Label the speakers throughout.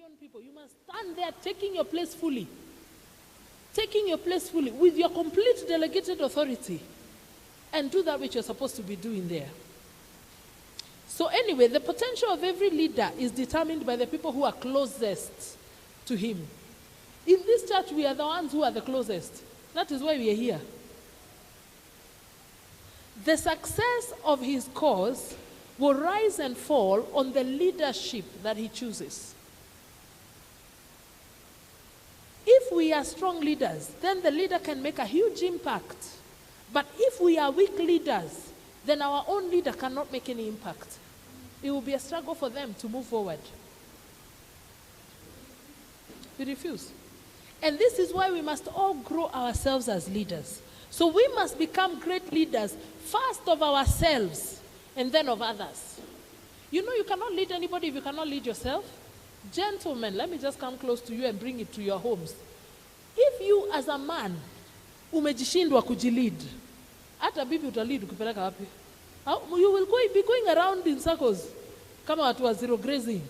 Speaker 1: vision people. You must stand there taking your place fully. Taking your place fully with your complete delegated authority. And do that which you're supposed to be doing there. So anyway, the potential of every leader is determined by the people who are closest to him. In this church, we are the ones who are the closest. That is why we are here. The success of his cause will rise and fall on the leadership that he chooses. If we are strong leaders, then the leader can make a huge impact. But if we are weak leaders, then our own leader cannot make any impact. It will be a struggle for them to move forward. We refuse. And this is why we must all grow ourselves as leaders. So we must become great leaders, first of ourselves, and then of others. You know, you cannot lead anybody if you cannot lead yourself. Gentlemen, let me just come close to you and bring it to your homes. If you as a man, umejishindwa kujilid, hata bibi utalid ukipeleka wapi? You will be going around in circles kama watu wa zero grazing.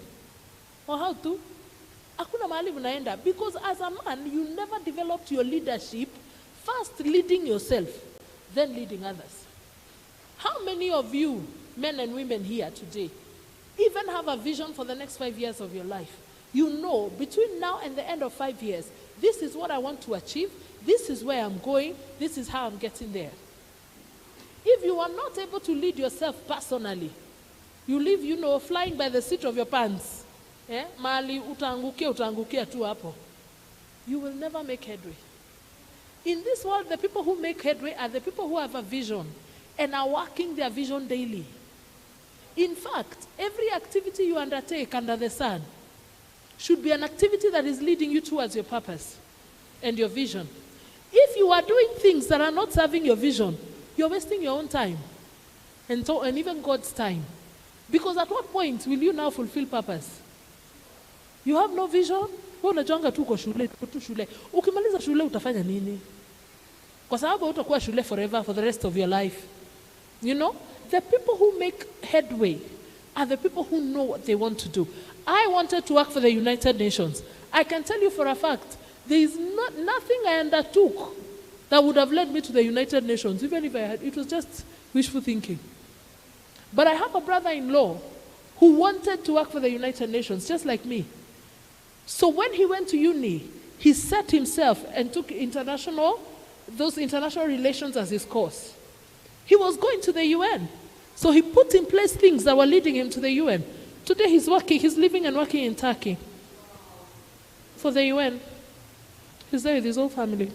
Speaker 1: Or how to? Hakuna mahali unaenda. Because as a man, you never developed your leadership first leading yourself, then leading others. How many of you, men and women here today, even have a vision for the next 5 years of your life? You know, between now and the end of 5 years, this is what I want to achieve, this is where I'm going, this is how I'm getting there. If you are not able to lead yourself personally, you live, you know, flying by the seat of your pants. Mali utangukia tu hapo. You will never make headway. In this world, the people who make headway are the people who have a vision and are working their vision daily. In fact, every activity you undertake under the sun should be an activity that is leading you towards your purpose and your vision. If you are doing things that are not serving your vision, you're wasting your own time and even God's time. Because at what point will you now fulfill purpose? You have no vision? Unajonga tu kwa shule. Ukimaliza shule utafanya nini? Kwa sababu utakuwa shule forever for the rest of your life. You know, the people who make headway are the people who know what they want to do. I wanted to work for the United Nations. I can tell you for a fact, there is nothing I undertook that would have led me to the United Nations, even if I had. It was just wishful thinking. But I have a brother-in-law who wanted to work for the United Nations, just like me. So when he went to uni, he set himself and took those international relations as his course. He was going to the UN. So he put in place things that were leading him to the UN. Today he's living and working in Turkey for the UN. He's there with his whole family.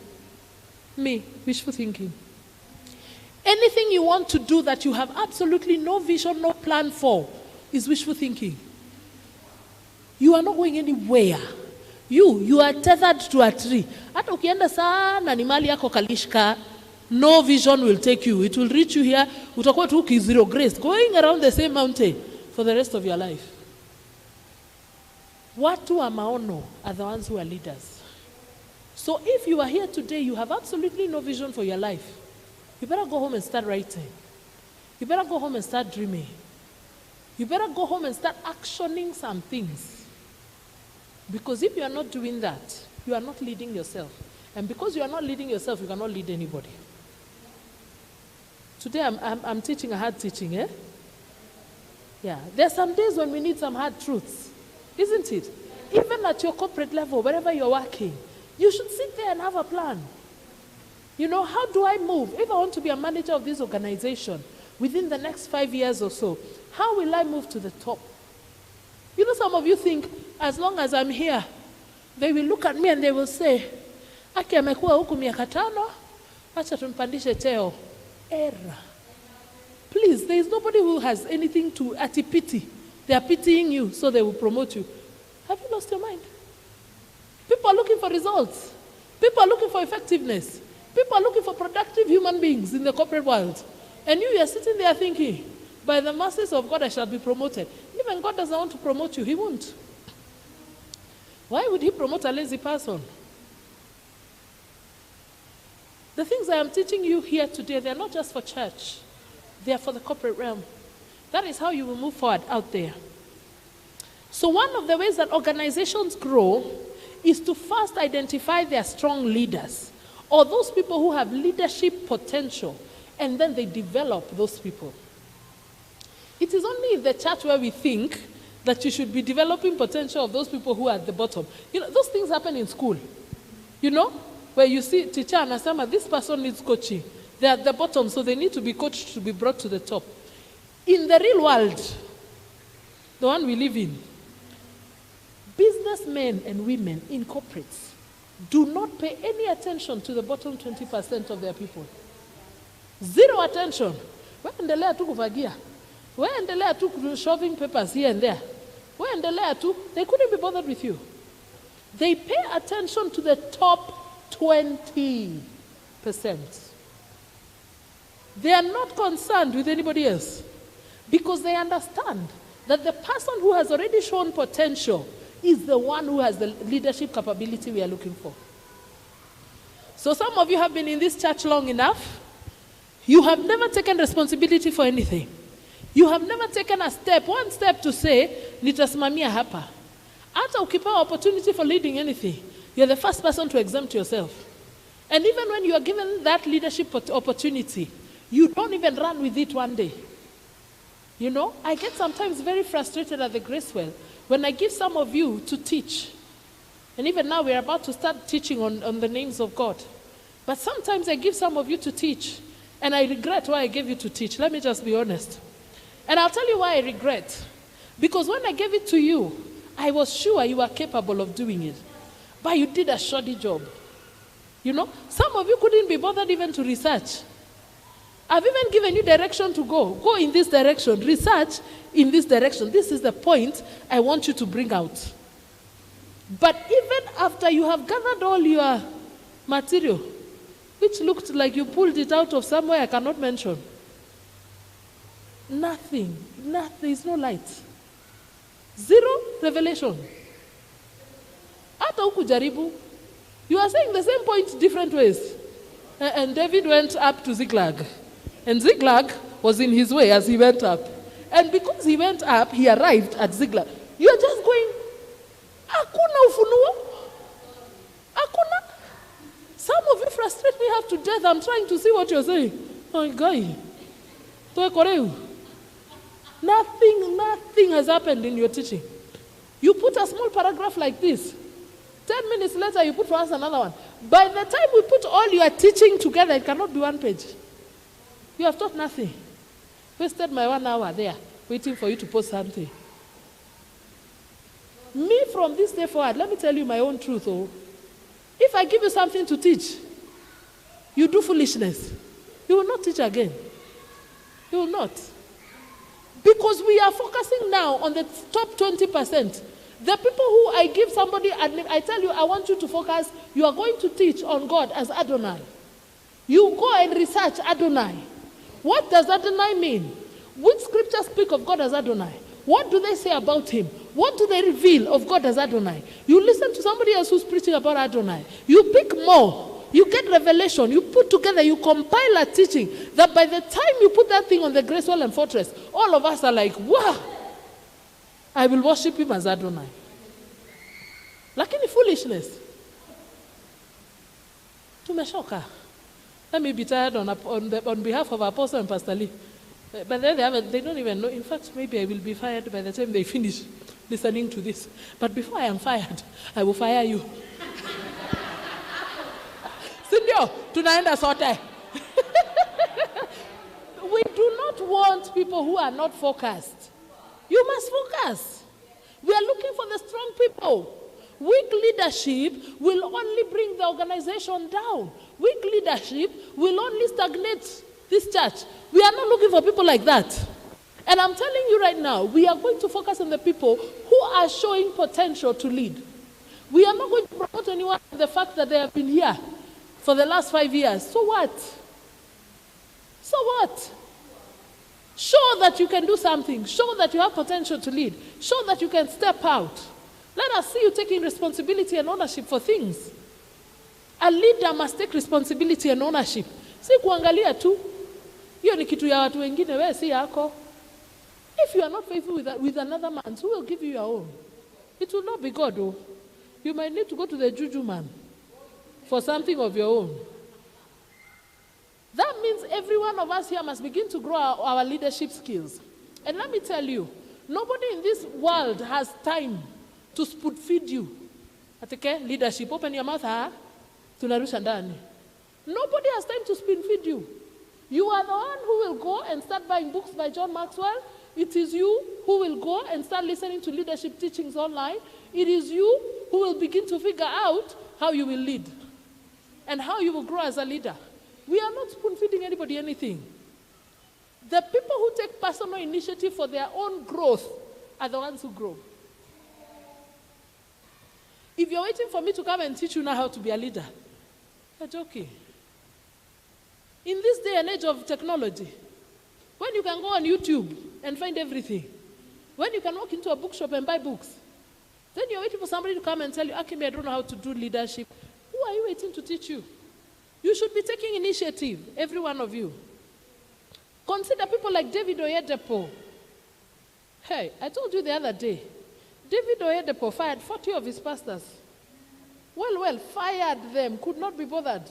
Speaker 1: Me, wishful thinking. Anything you want to do that you have absolutely no vision, no plan for, is wishful thinking. You are not going anywhere. You are tethered to a tree. Hata ukienda sana ni mali yako kalishka, no vision will take you. It will reach you here. Utakuwa tu zero grace, going around the same mountain for the rest of your life. Watu wa maono are the ones who are leaders. So if you are here today, you have absolutely no vision for your life, you better go home and start writing. You better go home and start dreaming. You better go home and start actioning some things. Because if you are not doing that, you are not leading yourself. And because you are not leading yourself, you cannot lead anybody. Today I'm teaching a hard teaching, eh? Yeah. There are some days when we need some hard truths, isn't it? Even at your corporate level, wherever you're working, you should sit there and have a plan. You know, how do I move? If I want to be a manager of this organization within the next 5 years or so, how will I move to the top? You know, some of you think, as long as I'm here, they will look at me and they will say, Aki amekuwa huku miaka 5, acha tumpandishe cheo. Error. Please, there is nobody who has anything to pity. They are pitying you, so they will promote you. Have you lost your mind? People are looking for results. People are looking for effectiveness. People are looking for productive human beings in the corporate world. And you are sitting there thinking, by the mercies of God, I shall be promoted. Even God doesn't want to promote you. He won't. Why would he promote a lazy person? The things I am teaching you here today, they are not just for church. They are for the corporate realm. That is how you will move forward out there. So one of the ways that organizations grow is to first identify their strong leaders, or those people who have leadership potential, and then they develop those people. It is only in the church where we think that you should be developing potential of those people who are at the bottom. You know, those things happen in school. You know, where you see teacher and asama, this person needs coaching. They're at the bottom, so they need to be coached to be brought to the top. In the real world, the one we live in, businessmen and women in corporates do not pay any attention to the bottom 20% of their people. Zero attention. Waendelea tu kufagia. Waendelea tu shoving papers here and there. Waendelea tu, they couldn't be bothered with you. They pay attention to the top 20%. They are not concerned with anybody else because they understand that the person who has already shown potential is the one who has the leadership capability we are looking for. So some of you have been in this church long enough. You have never taken responsibility for anything. You have never taken a step, one step to say, nitasimamia hapa. Hata ukipewa opportunity for leading anything, you're the first person to exempt yourself. And even when you are given that leadership opportunity, you don't even run with it one day. You know, I get sometimes very frustrated at the Gracewell when I give some of you to teach. And even now we're about to start teaching on the names of God. But sometimes I give some of you to teach, and I regret why I gave you to teach. Let me just be honest. And I'll tell you why I regret. Because when I gave it to you, I was sure you were capable of doing it. But you did a shoddy job. You know, some of you couldn't be bothered even to research. I've even given you direction to go. Go in this direction. Research in this direction. This is the point I want you to bring out. But even after you have gathered all your material, which looked like you pulled it out of somewhere I cannot mention, nothing, there is no light. Zero revelation. Hata hukujaribu. You are saying the same point different ways. And David went up to Ziklag. And Ziklag was in his way as he went up. And because he went up, he arrived at Ziklag. You are just going, hakuna ufunuo. Hakuna. Some of you frustrate me half to death. I'm trying to see what you're saying. Oh, guy. Nothing has happened in your teaching. You put a small paragraph like this. 10 minutes later, you put for us another one. By the time we put all your teaching together, it cannot be one page. You have taught nothing. Wasted my 1 hour there, waiting for you to post something. Me, from this day forward, let me tell you my own truth. Oh, if I give you something to teach, you do foolishness, you will not teach again. You will not. Because we are focusing now on the top 20%. The people who I give somebody, I tell you, I want you to focus, you are going to teach on God as Adonai. You go and research Adonai. What does Adonai mean? Which scriptures speak of God as Adonai? What do they say about him? What do they reveal of God as Adonai? You listen to somebody else who's preaching about Adonai. You pick more. You get revelation. You put together, you compile a teaching that by the time you put that thing on the Gracewell and Fortress, all of us are like, wow, I will worship him as Adonai. Lakini foolishness. Tumeshoka. Let me be tired on behalf of Apostle and Pastor Lee. But then they don't even know. In fact, maybe I will be fired by the time they finish listening to this. But before I am fired, I will fire you. Sindio, tunaenda sote. We do not want people who are not focused. You must focus. We are looking for the strong people. Weak leadership will only bring the organization down. Weak leadership will only stagnate this church. We are not looking for people like that. And I'm telling you right now, we are going to focus on the people who are showing potential to lead. We are not going to promote anyone on the fact that they have been here for the last 5 years. So what? So what? Show that you can do something. Show that you have potential to lead. Show that you can step out. Let us see you taking responsibility and ownership for things. A leader must take responsibility and ownership. Si kuangalia tu. Hiyo ni kitu ya watu wengine, wewe si yako. If you are not faithful with another man, who will give you your own? It will not be God, though. You might need to go to the juju man for something of your own. That means every one of us here must begin to grow our leadership skills. And let me tell you, nobody in this world has time to spoon feed you. Atake, leadership, open your mouth, tunarusha ndani. Nobody has time to spoon feed you. You are the one who will go and start buying books by John Maxwell. It is you who will go and start listening to leadership teachings online. It is you who will begin to figure out how you will lead and how you will grow as a leader. We are not spoon-feeding anybody anything. The people who take personal initiative for their own growth are the ones who grow. If you're waiting for me to come and teach you now how to be a leader, you're joking. In this day and age of technology, when you can go on YouTube and find everything, when you can walk into a bookshop and buy books, then you're waiting for somebody to come and tell you, Akimi, I don't know how to do leadership. Who are you waiting to teach you? You should be taking initiative, every one of you. Consider people like David Oyedepo. Hey, I told you the other day, David Oyedepo fired 40 of his pastors. Well, fired them, could not be bothered.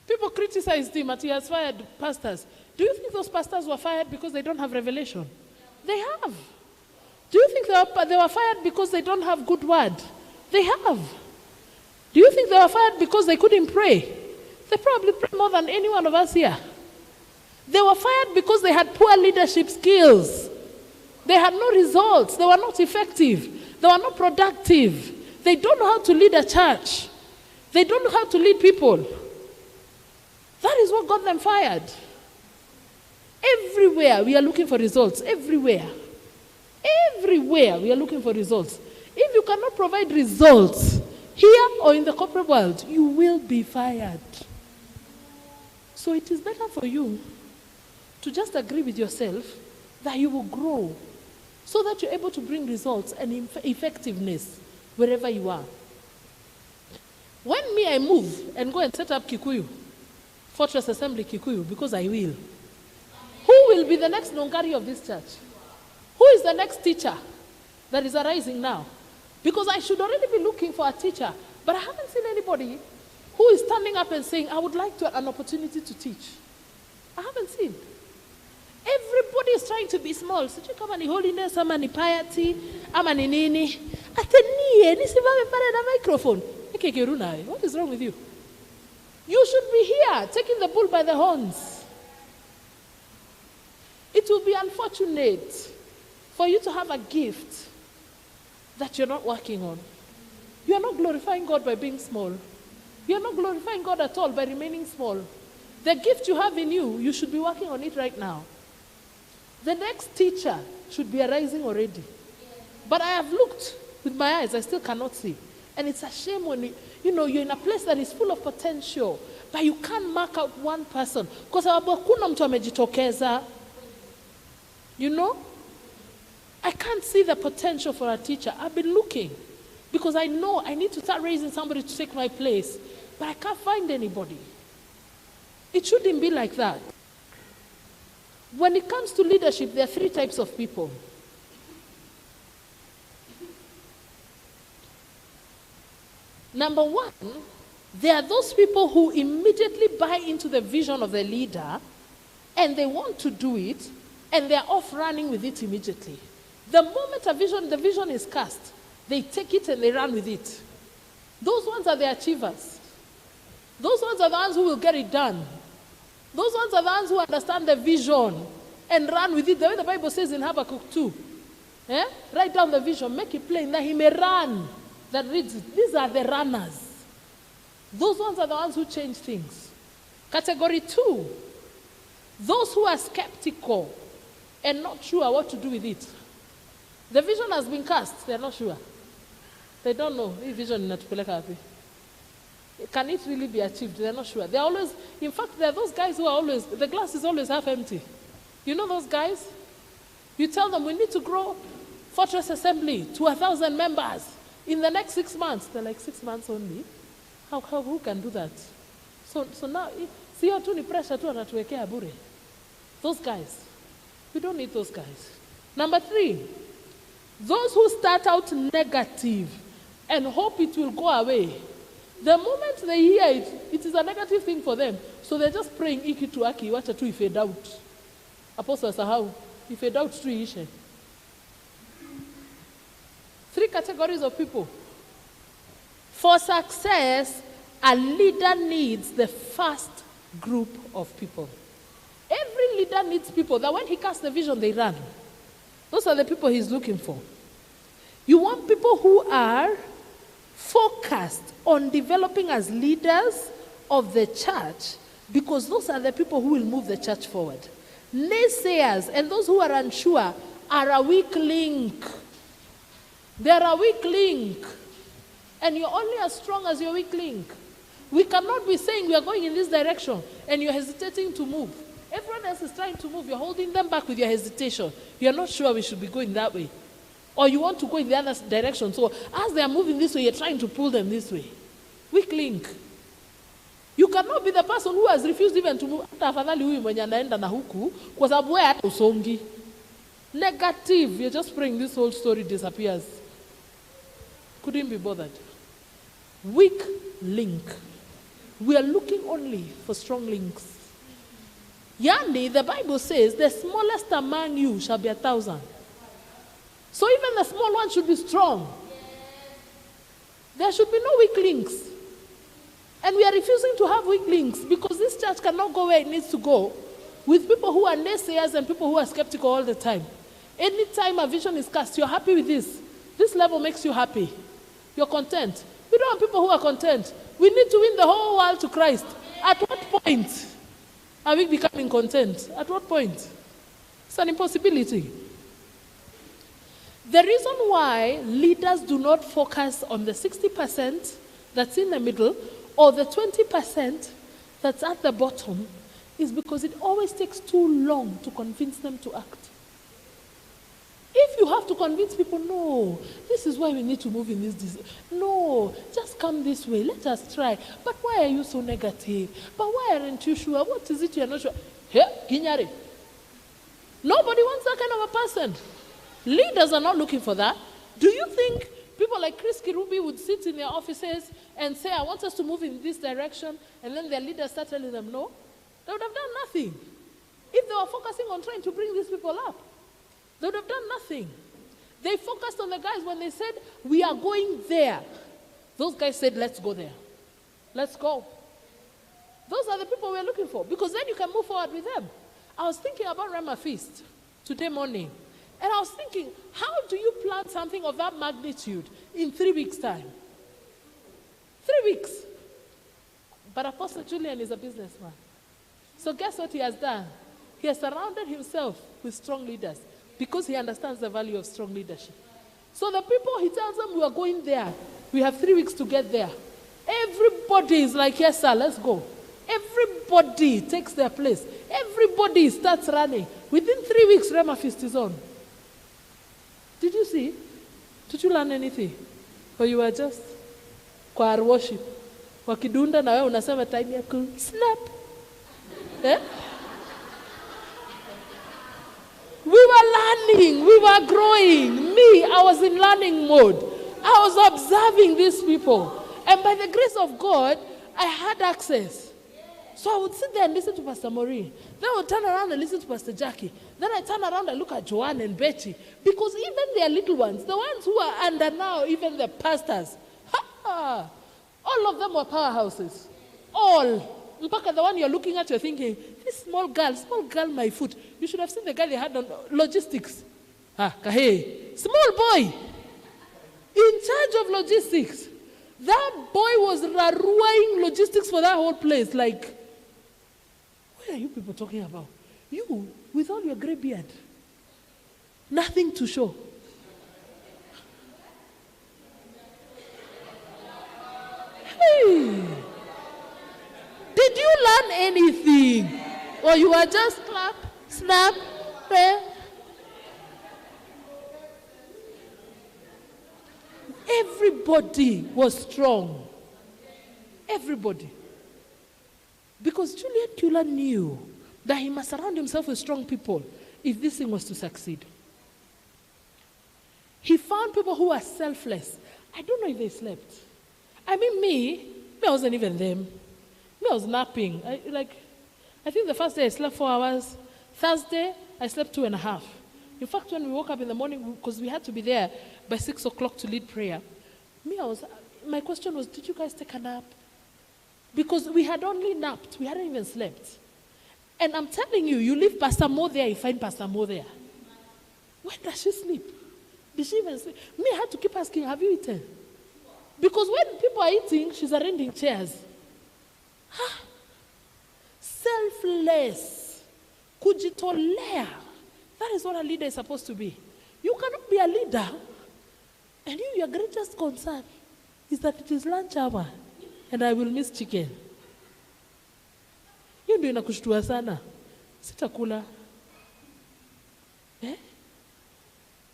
Speaker 1: People criticized him that he has fired pastors. Do you think those pastors were fired because they don't have revelation? They have. Do you think they were fired because they don't have good word? They have. Do you think they were fired because they couldn't pray? They probably pray more than any one of us here. They were fired because they had poor leadership skills. They had no results. They were not effective. They were not productive. They don't know how to lead a church. They don't know how to lead people. That is what got them fired. Everywhere we are looking for results. Everywhere. Everywhere we are looking for results. If you cannot provide results here or in the corporate world, you will be fired. So it is better for you to just agree with yourself that you will grow so that you're able to bring results and effectiveness wherever you are. When I move and go and set up Kikuyu, Fortress Assembly Kikuyu, because I will, who will be the next Nungari of this church? Who is the next teacher that is arising now? Because I should already be looking for a teacher, but I haven't seen anybody who is standing up and saying, I would like to have an opportunity to teach. I haven't seen. Everybody is trying to be small. Sijui kama ni holiness, ama ni piety, ama ni nini. Atenie, nisimame pale na microphone. What is wrong with you? You should be here, taking the bull by the horns. It will be unfortunate for you to have a gift that you're not working on. You are not glorifying God by being small. You are not glorifying God at all by remaining small. The gift you have in you, you should be working on it right now. The next teacher should be arising already. But I have looked with my eyes, I still cannot see. And it's a shame when you're in a place that is full of potential, but you can't mark out one person. Because hakuna mtu amejitokeza. I can't see the potential for a teacher. I've been looking because I know I need to start raising somebody to take my place, but I can't find anybody. It shouldn't be like that. When it comes to leadership, there are 3 types of people. Number 1, there are those people who immediately buy into the vision of the leader and they want to do it and they're off running with it immediately. The moment the vision is cast, they take it and they run with it. Those ones are the achievers. Those ones are the ones who will get it done. Those ones are the ones who understand the vision and run with it. The way the Bible says in Habakkuk 2. Write down the vision, make it plain that he may run. That reads it. These are the runners. Those ones are the ones who change things. Category 2. Those who are skeptical and not sure what to do with it. The vision has been cast. They're not sure. They don't know. This vision is not. Can it really be achieved? They're not sure. They're always, in fact, there are those guys who are always, the glass is always half empty. You know those guys? You tell them, we need to grow Fortress Assembly to 1,000 members in the next 6 months. They're like, 6 months only? Who can do that? So now, siyo tu ni pressure tu anatuwekea bure. Those guys. We don't need those guys. Number 3, Those who start out negative and hope it will go away, the moment they hear it, it is a negative thing for them. So they're just praying, iki tu aki, wacha tu ife doubt. Apostle sahau, ife doubt tu ishe. 3 categories of people. For success, a leader needs the first group of people. Every leader needs people that when he casts the vision, they run. Those are the people he's looking for. You want people who are focused on developing as leaders of the church, because those are the people who will move the church forward. Naysayers and those who are unsure are a weak link. They're a weak link. And you're only as strong as your weak link. We cannot be saying we are going in this direction and you're hesitating to move. Everyone else is trying to move. You're holding them back with your hesitation. You're not sure we should be going that way. Or you want to go in the other direction. So as they are moving this way, you're trying to pull them this way. Weak link. You cannot be the person who has refused even to move. Negative. You're just praying this whole story disappears. Couldn't be bothered. Weak link. We are looking only for strong links. Yani, the Bible says, the smallest among you shall be 1,000. So even the small one should be strong. There should be no weak links. And we are refusing to have weak links because this church cannot go where it needs to go with people who are naysayers and people who are skeptical all the time. Anytime a vision is cast, you're happy with this. This level makes you happy. You're content. We don't want people who are content. We need to win the whole world to Christ. At what point are we becoming content? At what point? It's an impossibility. The reason why leaders do not focus on the 60% that's in the middle or the 20% that's at the bottom is because it always takes too long to convince them to act. If you have to convince people, no, this is why we need to move in this. No, just come this way. Let us try. But why are you so negative? But why aren't you sure? What is it you're not sure? Here, Ginyari. Nobody wants that kind of a person. Leaders are not looking for that. Do you think people like Chris Kirubi would sit in their offices and say, I want us to move in this direction, and then their leaders start telling them no? They would have done nothing. If they were focusing on trying to bring these people up, they would have done nothing. They focused on the guys when they said, we are going there. Those guys said, let's go there. Let's go. Those are the people we're looking for, because then you can move forward with them. I was thinking about Rama Feast today morning, and I was thinking, how do you plan something of that magnitude in 3 weeks' time? 3 weeks. But Apostle Julian is a businessman. So guess what he has done? He has surrounded himself with strong leaders because he understands the value of strong leadership. So the people, he tells them, we are going there. We have 3 weeks to get there. Everybody is like, yes, sir, let's go. Everybody takes their place. Everybody starts running. Within 3 weeks, Rema Feast is on. Did you see? Did you learn anything? Or you were just choir worship? Wakidunda na wewe unasema time ya ku snap. Eh? We were learning, we were growing. Me, I was in learning mode. I was observing these people. And by the grace of God, I had access. So I would sit there and listen to Pastor Maureen. Then I would turn around and listen to Pastor Jackie. Then I turn around and look at Joanne and Betty. Because even their little ones, the ones who are under now, even the pastors, all of them were powerhouses. All. Mpaka the one you're looking at, you're thinking, this small girl, my foot. You should have seen the guy they had on logistics. Kahe. Small boy. In charge of logistics. That boy was raruaing logistics for that whole place. Like, what are you people talking about? You, with all your gray beard. Nothing to show. Hey. Did you learn anything? Or you were just clap, snap, pray? Everybody was strong. Everybody. Because Julian Kula knew that he must surround himself with strong people if this thing was to succeed. He found people who were selfless. I don't know if they slept. I mean, me, I wasn't even them. Me, I was napping. I think the first day I slept 4 hours. Thursday, I slept 2.5. In fact, when we woke up in the morning, because we had to be there by 6 o'clock to lead prayer, my question was, did you guys take a nap? Because we had only napped. We hadn't even slept. And I'm telling you, you leave Pastor Mo there, you find Pastor Mo there. When does she sleep? Did she even sleep? Me, I had to keep asking, have you eaten? Because when people are eating, she's arranging chairs. Selfless. Kujitolea. That is what a leader is supposed to be. You cannot be a leader, and your greatest concern is that it is lunch hour, and I will miss chicken. Hiyo ndio inakushtua sana. Sitakula.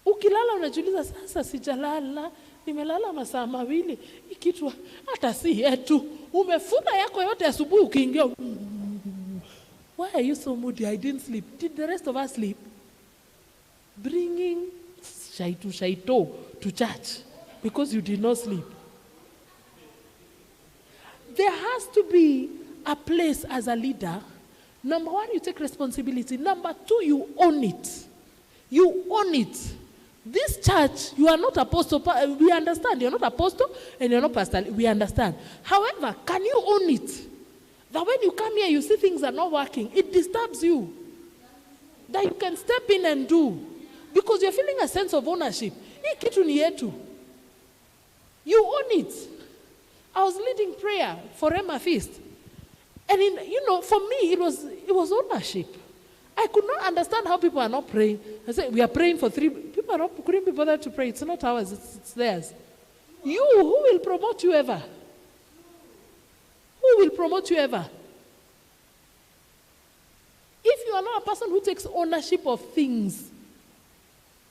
Speaker 1: Ukilala unajiuliza sasa sijalala, nimelala masaa mawili, ikitu hata si yetu. Umefuna yako yote asubuhi ukiingia. Why are you so moody? I didn't sleep. Did the rest of us sleep? Bringing shaito to church because you did not sleep. There has to be a place as a leader. Number one, you take responsibility. Number two, you own it. You own it. This church, you are not apostle. We understand. You're not apostle and you're not pastor. We understand. However, can you own it? That when you come here, you see things are not working. It disturbs you. That you can step in and do. Because you're feeling a sense of ownership. You own it. I was leading prayer for Emma Feast. And for me, it was ownership. I could not understand how people are not praying. I said, we are praying for 3. People are not, couldn't be bothered to pray. It's not ours, it's theirs. Who will promote you ever? Who will promote you ever? If you are not a person who takes ownership of things,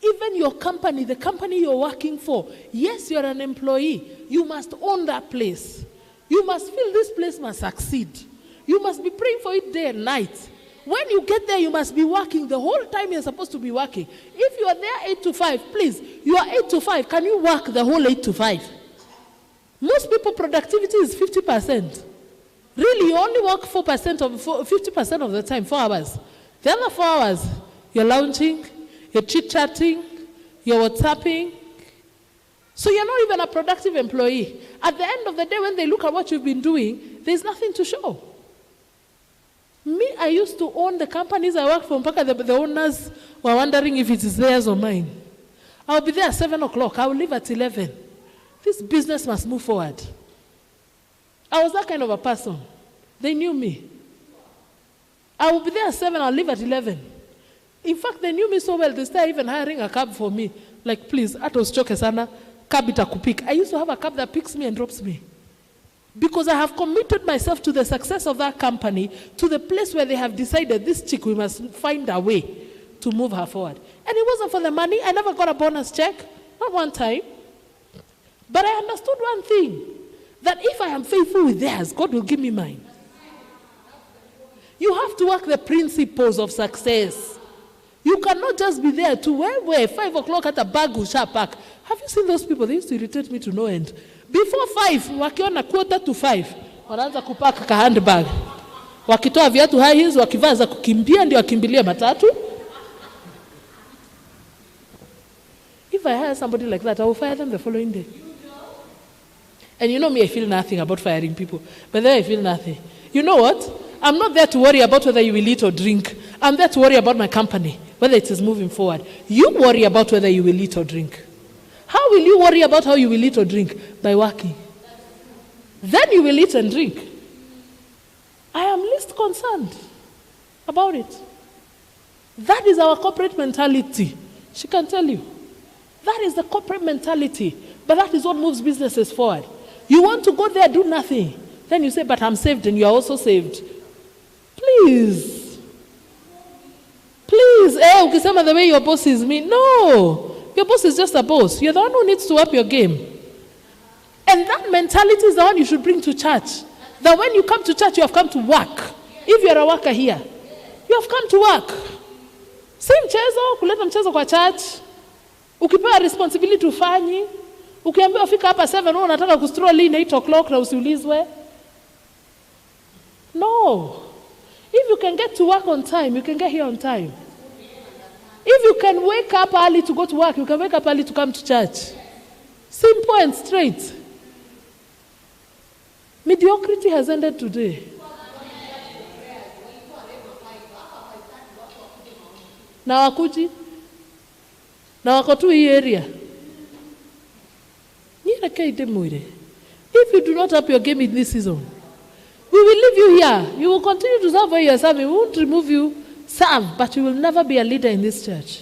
Speaker 1: even your company, the company you're working for, yes, you're an employee, you must own that place. You must feel this place must succeed. You must be praying for it day and night. When you get there, you must be working the whole time you're supposed to be working. If you are there 8 to 5, please, you are 8 to 5. Can you work the whole 8 to 5? Most people, productivity is 50%. Really, you only work 50% of the time, 4 hours. The other 4 hours, you're lounging, you're chit-chatting, you're WhatsApping. So you're not even a productive employee. At the end of the day, when they look at what you've been doing, there's nothing to show. Me, I used to own the companies I worked for. The owners were wondering if it is theirs or mine. I'll be there at 7 o'clock. I will leave at 11. This business must move forward. I was that kind of a person. They knew me. I will be there at 7, I'll leave at 11. In fact, they knew me so well, they started even hiring a cab for me. Like, please, atos choke sana, cab itakupik. I used to have a cab that picks me and drops me. Because I have committed myself to the success of that company, to the place where they have decided this chick, we must find a way to move her forward. And it wasn't for the money. I never got a bonus check, not one time. But I understood one thing, that if I am faithful with theirs, God will give me mine. You have to work the principles of success. You cannot just be there to where 5 o'clock at a bag usha pack. Have you seen those people? They used to irritate me to no end. Before 5, wakiona 4:45, wanaanza kupaka ka handbag. Wakitoa viatu high heels, wakivaa za kukimbia ndio wakimbilia matatu. If I hire somebody like that, I will fire them the following day. And you know me, I feel nothing about firing people. But then I feel nothing. You know what? I'm not there to worry about whether you will eat or drink. I'm there to worry about my company, whether it is moving forward. You worry about whether you will eat or drink. How will you worry about how you will eat or drink? By working. Then you will eat and drink. I am least concerned about it. That is our corporate mentality. She can tell you. That is the corporate mentality. But that is what moves businesses forward. You want to go there, do nothing. Then you say, but I'm saved and you are also saved. Please. Please. Ukisema the way your boss is mean. No. Your boss is just a boss. You're the one who needs to up your game. And that mentality is the one you should bring to church. That when you come to church, you have come to work. If you're a worker here, you have come to work. Same mchezo, kuleta mchezo kwa church. Ukipewa responsibility ufanyi. Ukiambiwa fika hapa 7, wewe unataka kustroll in 8 o'clock na usiulizwe. No. If you can get to work on time, you can get here on time. If you can wake up early to go to work, you can wake up early to come to church. Simple and straight. Mediocrity has ended today. Na wakuji? Na wako tu hii area? If you do not up your game in this season, we will leave you here. You will continue to serve where you are serving. We won't remove you, serve, but you will never be a leader in this church.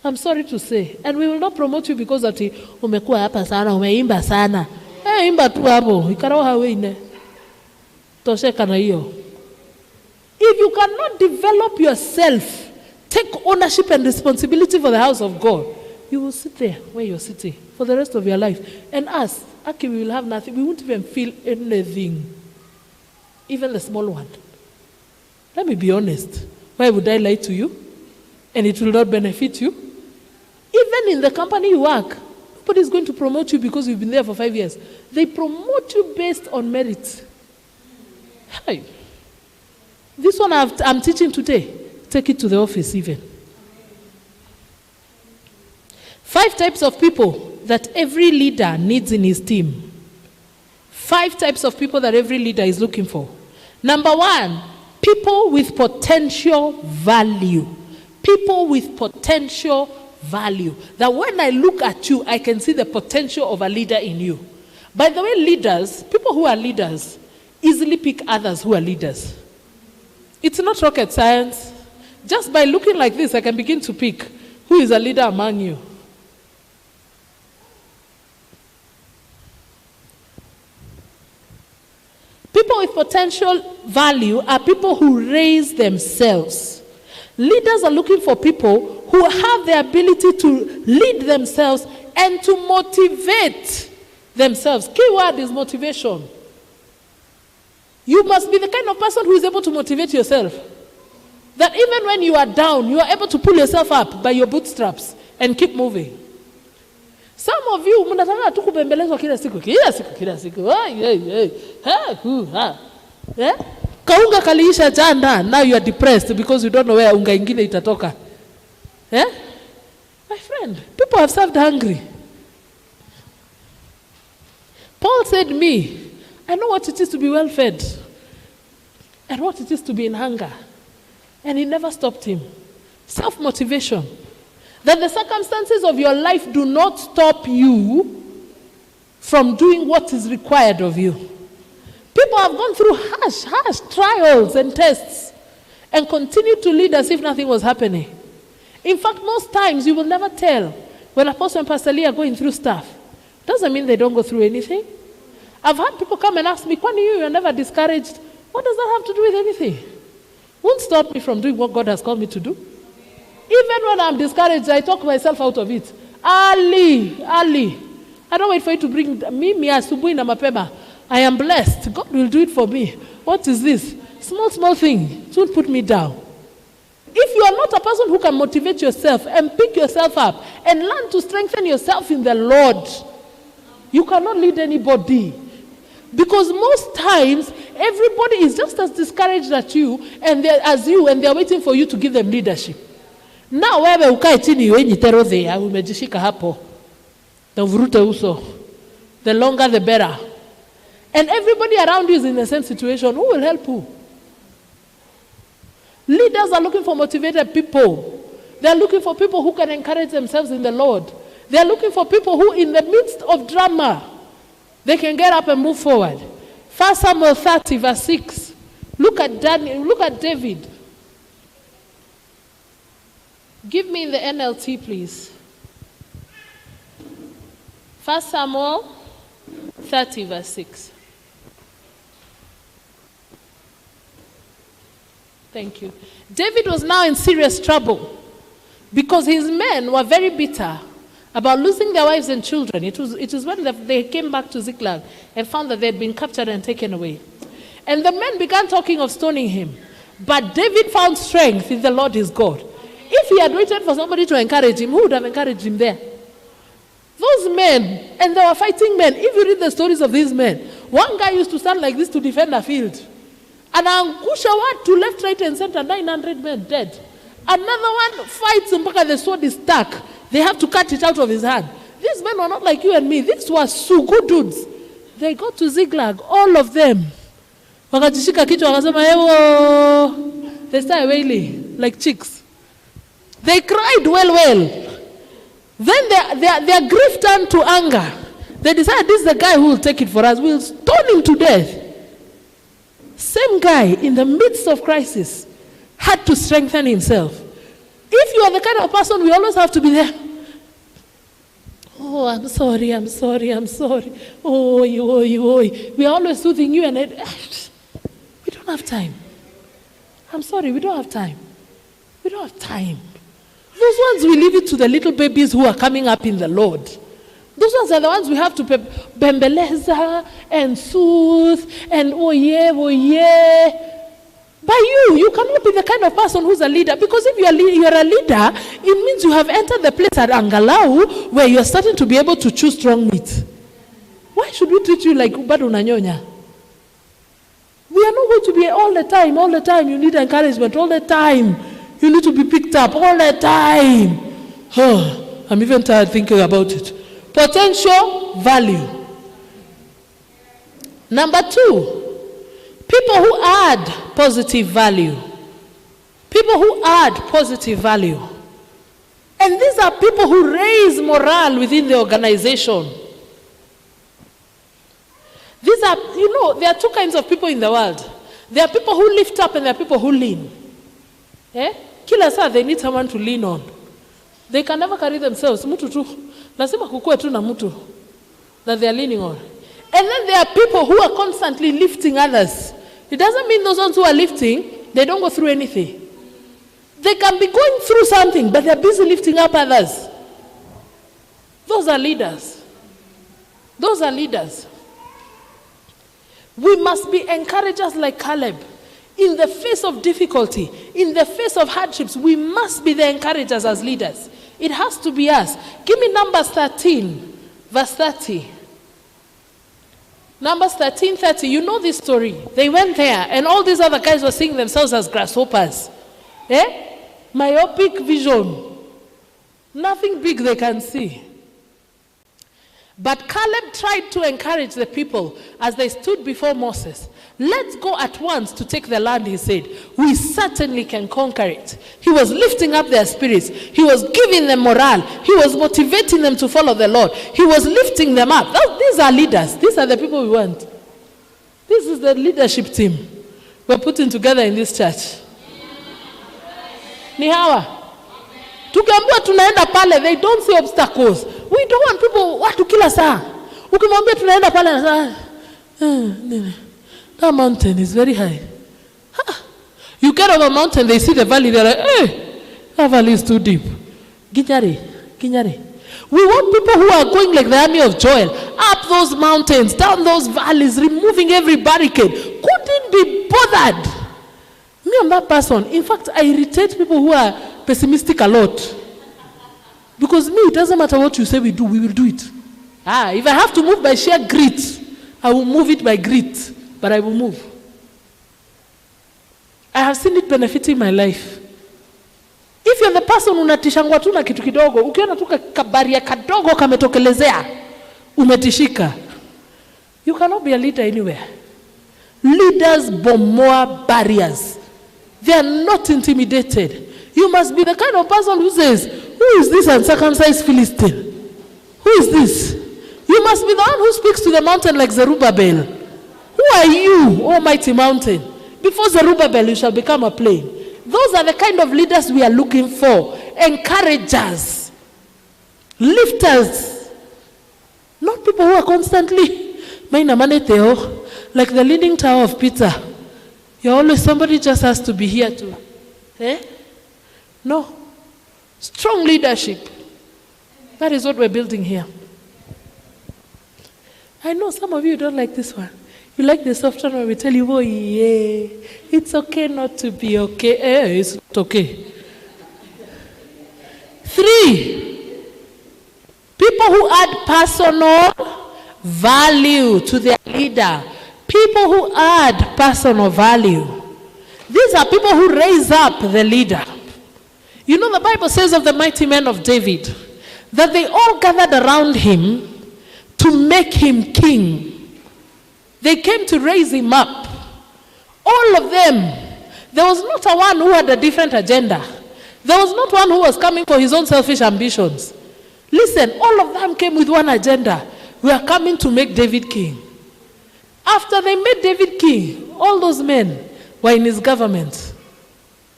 Speaker 1: I'm sorry to say. And we will not promote you because of the umekuwa hapa sana, umeimba sana. Imba tu hapo, ikarawa weine. Tosheka na hiyo. If you cannot develop yourself, take ownership and responsibility for the house of God, you will sit there where you're sitting for the rest of your life. And us, we will have nothing. We won't even feel anything. Even the small one. Let me be honest. Why would I lie to you? And it will not benefit you? Even in the company you work, nobody is going to promote you because you've been there for 5 years. They promote you based on merit. Hey. This one I'm teaching today, take it to the office even. 5 types of people that every leader needs in his team. 5 types of people that every leader is looking for. Number 1, people with potential value. People with potential value. That when I look at you, I can see the potential of a leader in you. By the way, leaders, people who are leaders, easily pick others who are leaders. It's not rocket science. Just by looking like this, I can begin to pick who is a leader among you. People with potential value are people who raise themselves. Leaders are looking for people who have the ability to lead themselves and to motivate themselves. Key word is motivation. You must be the kind of person who is able to motivate yourself. That even when you are down, you are able to pull yourself up by your bootstraps and keep moving. Some of you, mnataka tu kubembelezwa kila siku. Kaunga kaliisha jana, now you are depressed because you don't know where unga ingine itatoka. My friend, people have served hungry. Paul said me, I know what it is to be well fed and what it is to be in hunger. And it never stopped him. Self-motivation. That the circumstances of your life do not stop you from doing what is required of you. People have gone through harsh trials and tests and continue to lead as if nothing was happening. In fact, most times you will never tell when Apostle and Pastor Lee are going through stuff. Doesn't mean they don't go through anything. I've had people come and ask me, Kwani, you're never discouraged. What does that have to do with anything? Won't stop me from doing what God has called me to do. Even when I'm discouraged, I talk myself out of it. Ali. I don't wait for you to bring me asubuhi na mapema. I am blessed. God will do it for me. What is this? Small thing. It won't put me down. If you are not a person who can motivate yourself and pick yourself up and learn to strengthen yourself in the Lord, you cannot lead anybody. Because most times, everybody is just as discouraged as you, and they're waiting for you to give them leadership. Now, wewe ukae chini wenye terodhe, umejishika hapo. Na uvurute uso. The longer the better. And everybody around you is in the same situation. Who will help who? Leaders are looking for motivated people. They are looking for people who can encourage themselves in the Lord. They are looking for people who, in the midst of drama, they can get up and move forward. 1 Samuel 30, verse 6. Look at David. Give me the NLT, please. 1 Samuel 30, verse 6. Thank you. David was now in serious trouble because his men were very bitter about losing their wives and children. It was when they came back to Ziklag and found that they had been captured and taken away. And the men began talking of stoning him. But David found strength in the Lord his God. If he had waited for somebody to encourage him, who would have encouraged him there? Those men, and they were fighting men. If you read the stories of these men, one guy used to stand like this to defend a field. And angusha word to left, right, and center, 900 men dead. Another one fights mpaka the sword is stuck. They have to cut it out of his hand. These men were not like you and me. These were sugu dudes. They got to Ziklag, all of them. Wakajishika kichwa wakasema, ewo. They started wailing like chicks. They cried well. Then their grief turned to anger. They decided, this is the guy who will take it for us. We'll stone him to death. Same guy, in the midst of crisis, had to strengthen himself. If you are the kind of person, we always have to be there. Oh, I'm sorry. Oh, you. We are always soothing you and we don't have time. I'm sorry, we don't have time. We don't have time. Those ones, we leave it to the little babies who are coming up in the Lord. Those ones are the ones we have to bembeleza and soothe and oh yeah. By you cannot be the kind of person who's a leader, because if you're a leader, it means you have entered the place at Angalau where you're starting to be able to choose strong meat. Why should we treat you like bado unanyonya? We are not going to be all the time. You need encouragement all the time. You need to be picked up all the time. Oh, I'm even tired thinking about it. Potential value. Number 2, people who add positive value. People who add positive value. And these are people who raise morale within the organization. These are, there are two kinds of people in the world. There are people who lift up and there are people who lean. Kila saa they need someone to lean on. They can never carry themselves. Mutu tu. Lazima kukue tu na mutu that they are leaning on. And then there are people who are constantly lifting others. It doesn't mean those ones who are lifting, they don't go through anything. They can be going through something, but they're busy lifting up others. Those are leaders. Those are leaders. We must be encouragers like Caleb. In the face of difficulty, in the face of hardships, we must be the encouragers as leaders. It has to be us. Give me Numbers 13, verse 30. Numbers 13:30. You know this story. They went there, and all these other guys were seeing themselves as grasshoppers. Myopic vision. Nothing big they can see. But Caleb tried to encourage the people as they stood before Moses. Let's go at once to take the land, he said. We certainly can conquer it. He was lifting up their spirits. He was giving them morale. He was motivating them to follow the Lord. He was lifting them up. These are leaders. These are the people we want. This is the leadership team we're putting together in this church. Ni hawa. Tukiambiwa tunaenda pale, they don't see obstacles. We don't want people watu kila saa. Ukimwambia tunaenda pale na saa. That mountain is very high. You get over a mountain, they see the valley, they're like, hey, that valley is too deep. Ginyari. We want people who are going like the army of Joel, up those mountains, down those valleys, removing every barricade. Couldn't be bothered. Me, I'm that person. In fact, I irritate people who are pessimistic a lot. Because me, it doesn't matter what you say we do, we will do it. If I have to move by sheer grit, I will move it by grit. But I will move. I have seen it benefiting my life. If you're the person unatishangwa tu na kitu kidogo, ukiona tu kabaria kadogo kametokelezea, umetishika. You cannot be a leader anywhere. Leaders bomoa barriers. They are not intimidated. You must be the kind of person who says, who is this uncircumcised Philistine? Who is this? You must be the one who speaks to the mountain like Zerubbabel. Who are you, almighty mountain? Before Zerubbabel, you shall become a plain. Those are the kind of leaders we are looking for. Encouragers. Lifters. Not people who are constantly, like the leaning tower of Peter. You're always, somebody just has to be here to. No. Strong leadership. That is what we're building here. I know some of you don't like this one. You like the soft one when we tell you, oh yeah, it's okay not to be okay. It's not okay. 3, people who add personal value to their leader. People who add personal value. These are people who raise up the leader. You know, the Bible says of the mighty men of David that they all gathered around him to make him king. They came to raise him up. All of them. There was not a one who had a different agenda. There was not one who was coming for his own selfish ambitions. Listen, all of them came with one agenda. We are coming to make David king. After they made David king, all those men were in his government.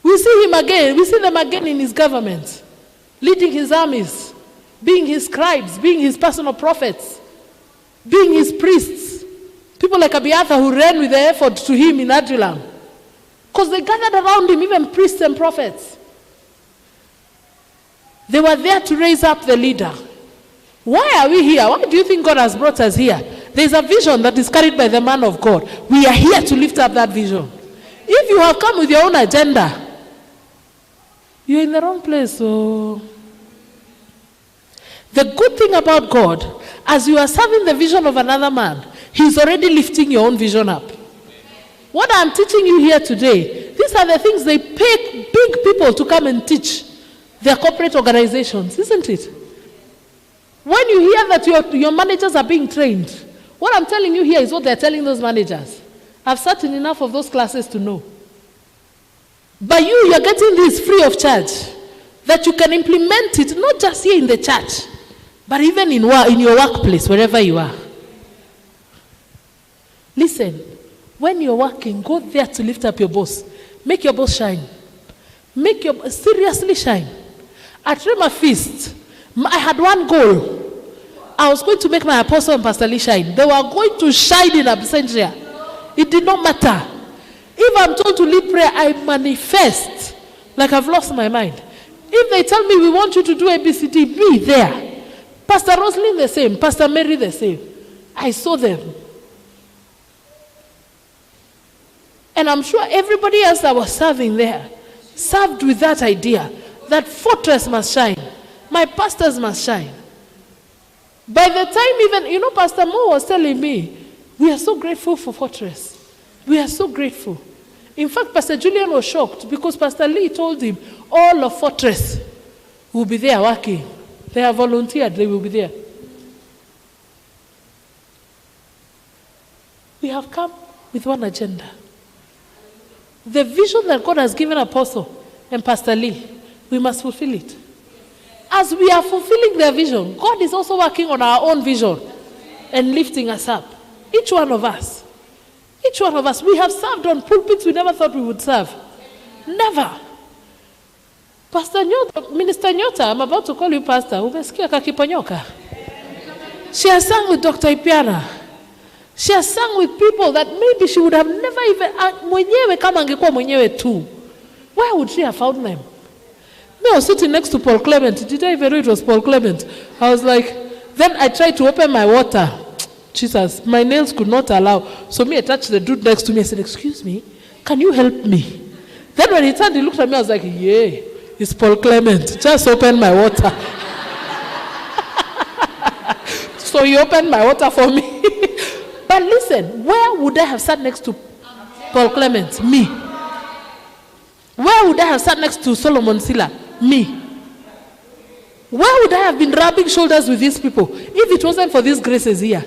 Speaker 1: We see him again. We see them again in his government, leading his armies, being his scribes, being his personal prophets, being his priests. People like Abiathar who ran with the effort to him in Adullam. Because they gathered around him, even priests and prophets. They were there to raise up the leader. Why are we here? Why do you think God has brought us here? There's a vision that is carried by the man of God. We are here to lift up that vision. If you have come with your own agenda, you're in the wrong place. So, the good thing about God, as you are serving the vision of another man, he's already lifting your own vision up. What I'm teaching you here today, these are the things they pay big people to come and teach their corporate organizations, isn't it? When you hear that your managers are being trained, what I'm telling you here is what they're telling those managers. I've sat in enough of those classes to know. But you're getting this free of charge, that you can implement it, not just here in the church, but even in your workplace, wherever you are. Listen, when you're working, go there to lift up your boss. Make your boss shine. Seriously shine. At Rema Feast, I had one goal. I was going to make my apostle and Pastor Lee shine. They were going to shine in absentia. It did not matter. If I'm told to lead prayer, I manifest like I've lost my mind. If they tell me we want you to do ABCD, be there. Pastor Roslyn the same, Pastor Mary the same. I saw them. And I'm sure everybody else that was serving there served with that idea, that Fortress must shine. My pastors must shine. By the time even, Pastor Mo was telling me, we are so grateful for Fortress. We are so grateful. In fact, Pastor Julian was shocked because Pastor Lee told him all of Fortress will be there working. They have volunteered, they will be there. We have come with one agenda. The vision that God has given Apostle and Pastor Lee, we must fulfill it. As we are fulfilling their vision, God is also working on our own vision and lifting us up. Each one of us. Each one of us. We have served on pulpits we never thought we would serve. Never. Pastor Nyota, Minister Nyota, I'm about to call you Pastor. Umesikia kakiponyoka. She has sung with Dr. Ipiana. She has sung with people that maybe she would have never even, mwenyewe kama angekuwa mwenyewe tu. Where would she have found them? Me, I was sitting next to Paul Clement. Did I even know it was Paul Clement? I was like, then I tried to open my water. Jesus, my nails could not allow. So me, I touched the dude next to me. I said, excuse me, can you help me? Then when he turned, he looked at me. I was like, yeah, it's Paul Clement. Just open my water. So he opened my water for me. But listen, where would I have sat next to Paul Clement? Me. Where would I have sat next to Solomon Silla? Me. Where would I have been rubbing shoulders with these people if it wasn't for these graces here?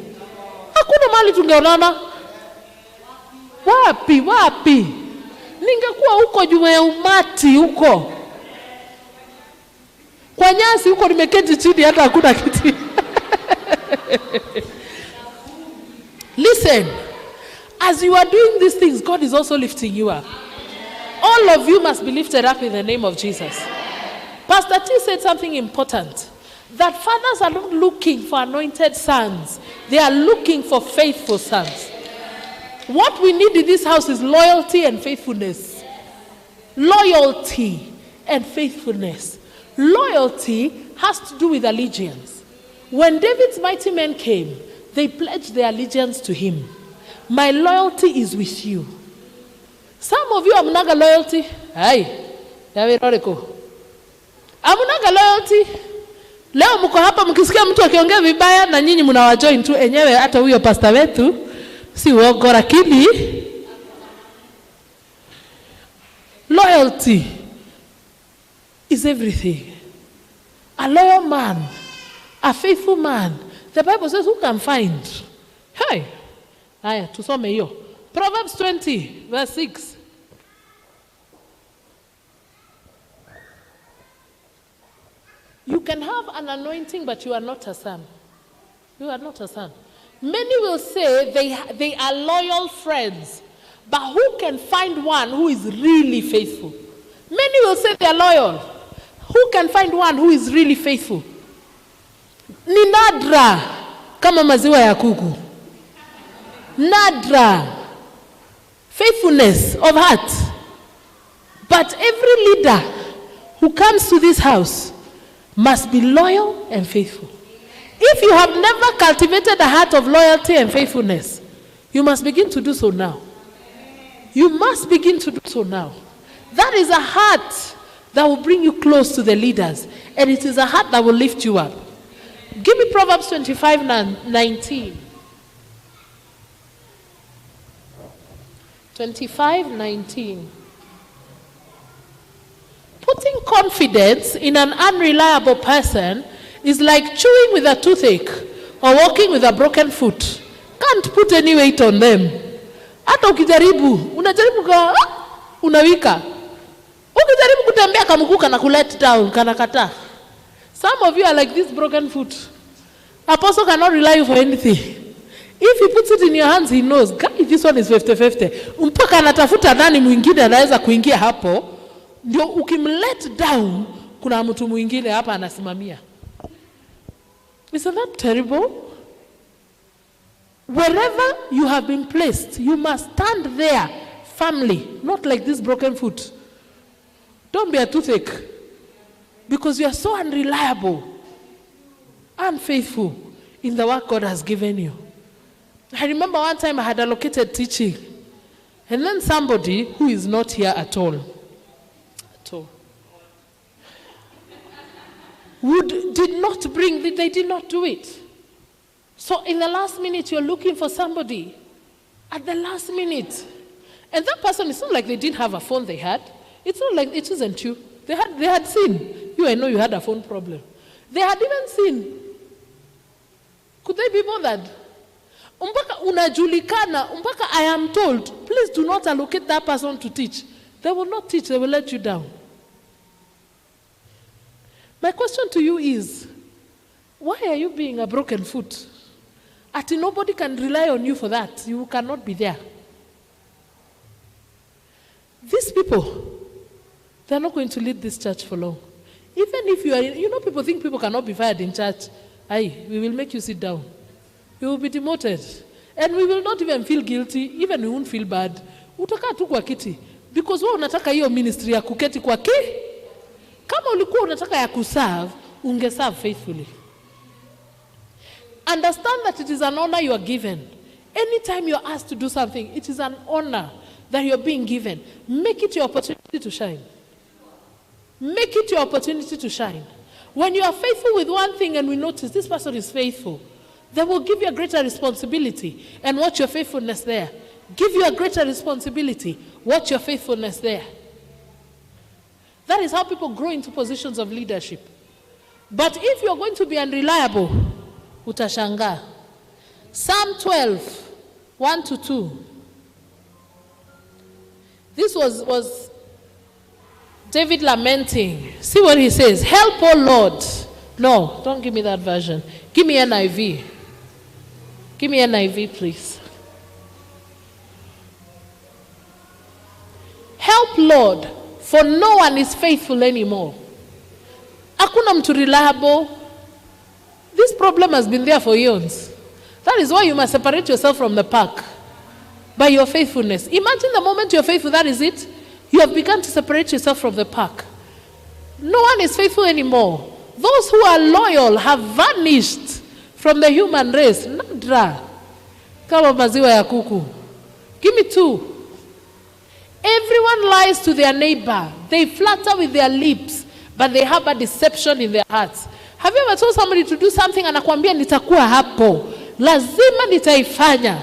Speaker 1: Hakuna mali tungeonana. Wapi? Ningekuwa huko juu ya umati huko. Kwa nyasi huko nimeketi chini hata hakuna kiti. Listen, as you are doing these things, God is also lifting you up. All of you must be lifted up in the name of Jesus. Pastor T said something important, that fathers are not looking for anointed sons. They are looking for faithful sons. What we need in this house is loyalty and faithfulness. Loyalty and faithfulness. Loyalty has to do with allegiance. When David's mighty men came, they pledged their allegiance to him. My loyalty is with you. Some of you have naga loyalty. Aye. Hamunaga loyalty. Leo mko hapa mkisikia mtu akiongea vibaya na nyinyi mnawajoin tu enyewe hata huyo pastor wetu si uongo lakini loyalty is everything. A loyal man, a faithful man. The Bible says who can find? Hey. Haya, tusome hiyo. Proverbs 20 verse 6. You can have an anointing, but you are not a son. You are not a son. Many will say they are loyal friends, but who can find one who is really faithful? Many will say they are loyal. Who can find one who is really faithful? Ni nadra kama maziwa ya kuku. Nadra. Faithfulness of heart. But every leader who comes to this house must be loyal and faithful. If you have never cultivated a heart of loyalty and faithfulness, you must begin to do so now. You must begin to do so now. That is a heart that will bring you close to the leaders. And it is a heart that will lift you up. Give me Proverbs 25:19. 25:19. Putting confidence in an unreliable person is like chewing with a toothache or walking with a broken foot. Can't put any weight on them. Hata ukijaribu, unajaribu unawika. Ukijaribu kutembea kamukuka na kulet down, kanakata. Some of you are like this broken foot. Apostle cannot rely for anything. If he puts it in your hands, he knows, God, this one is 50-50. Mpaka anatafuta nani mwingine anaweza kuingia hapo. Ndio ukimlet down, kuna mtu mwingine hapa anasimamia. Isn't that terrible? Wherever you have been placed, you must stand there firmly, not like this broken foot. Don't be a toothache, because you are so unreliable, unfaithful in the work God has given you. I remember one time I had allocated teaching, and then somebody who is not here at all, they did not do it. So in the last minute, you're looking for somebody at the last minute. And that person, it's not like they didn't have a phone they had. It's not like it isn't you. They had seen. You, I know you had a phone problem. They had even seen. Could they be bothered? Umpaka unajulikana, umpaka I am told, please do not allocate that person to teach. They will not teach, they will let you down. My question to you is, why are you being a broken foot? Ati nobody can rely on you for that. You cannot be there. These people, they're not going to lead this church for long. Even if you are, people think people cannot be fired in church. We will make you sit down. You will be demoted. And we will not even feel guilty, even we won't feel bad. Utakaa tu kwa kiti. Because wewe unataka hiyo ministry ya kuketi kwa Kama ulikuwa unataka ya kuserve, ungeserve faithfully. Understand that it is an honor you are given. Anytime you are asked to do something, it is an honor that you are being given. Make it your opportunity to shine. Make it your opportunity to shine. When you are faithful with one thing and we notice this person is faithful, they will give you a greater responsibility and watch your faithfulness there. Give you a greater responsibility, watch your faithfulness there. That is how people grow into positions of leadership. But if you are going to be unreliable, utashanga. Psalm 12, 1-2. This was David lamenting. See what he says. Help, O Lord. No, don't give me that version. Give me NIV. Give me NIV, please. Help, Lord, for no one is faithful anymore. Hakuna mtu reliable. This problem has been there for years. That is why you must separate yourself from the pack by your faithfulness. Imagine the moment you're faithful, that is it. You have begun to separate yourself from the pack. No one is faithful anymore. Those who are loyal have vanished from the human race. Nadra. Kama maziwa ya kuku. Give me 2. Everyone lies to their neighbor. They flatter with their lips, but they have a deception in their hearts. Have you ever told somebody to do something anakuambia nitakuwa hapo, lazima nitaifanya,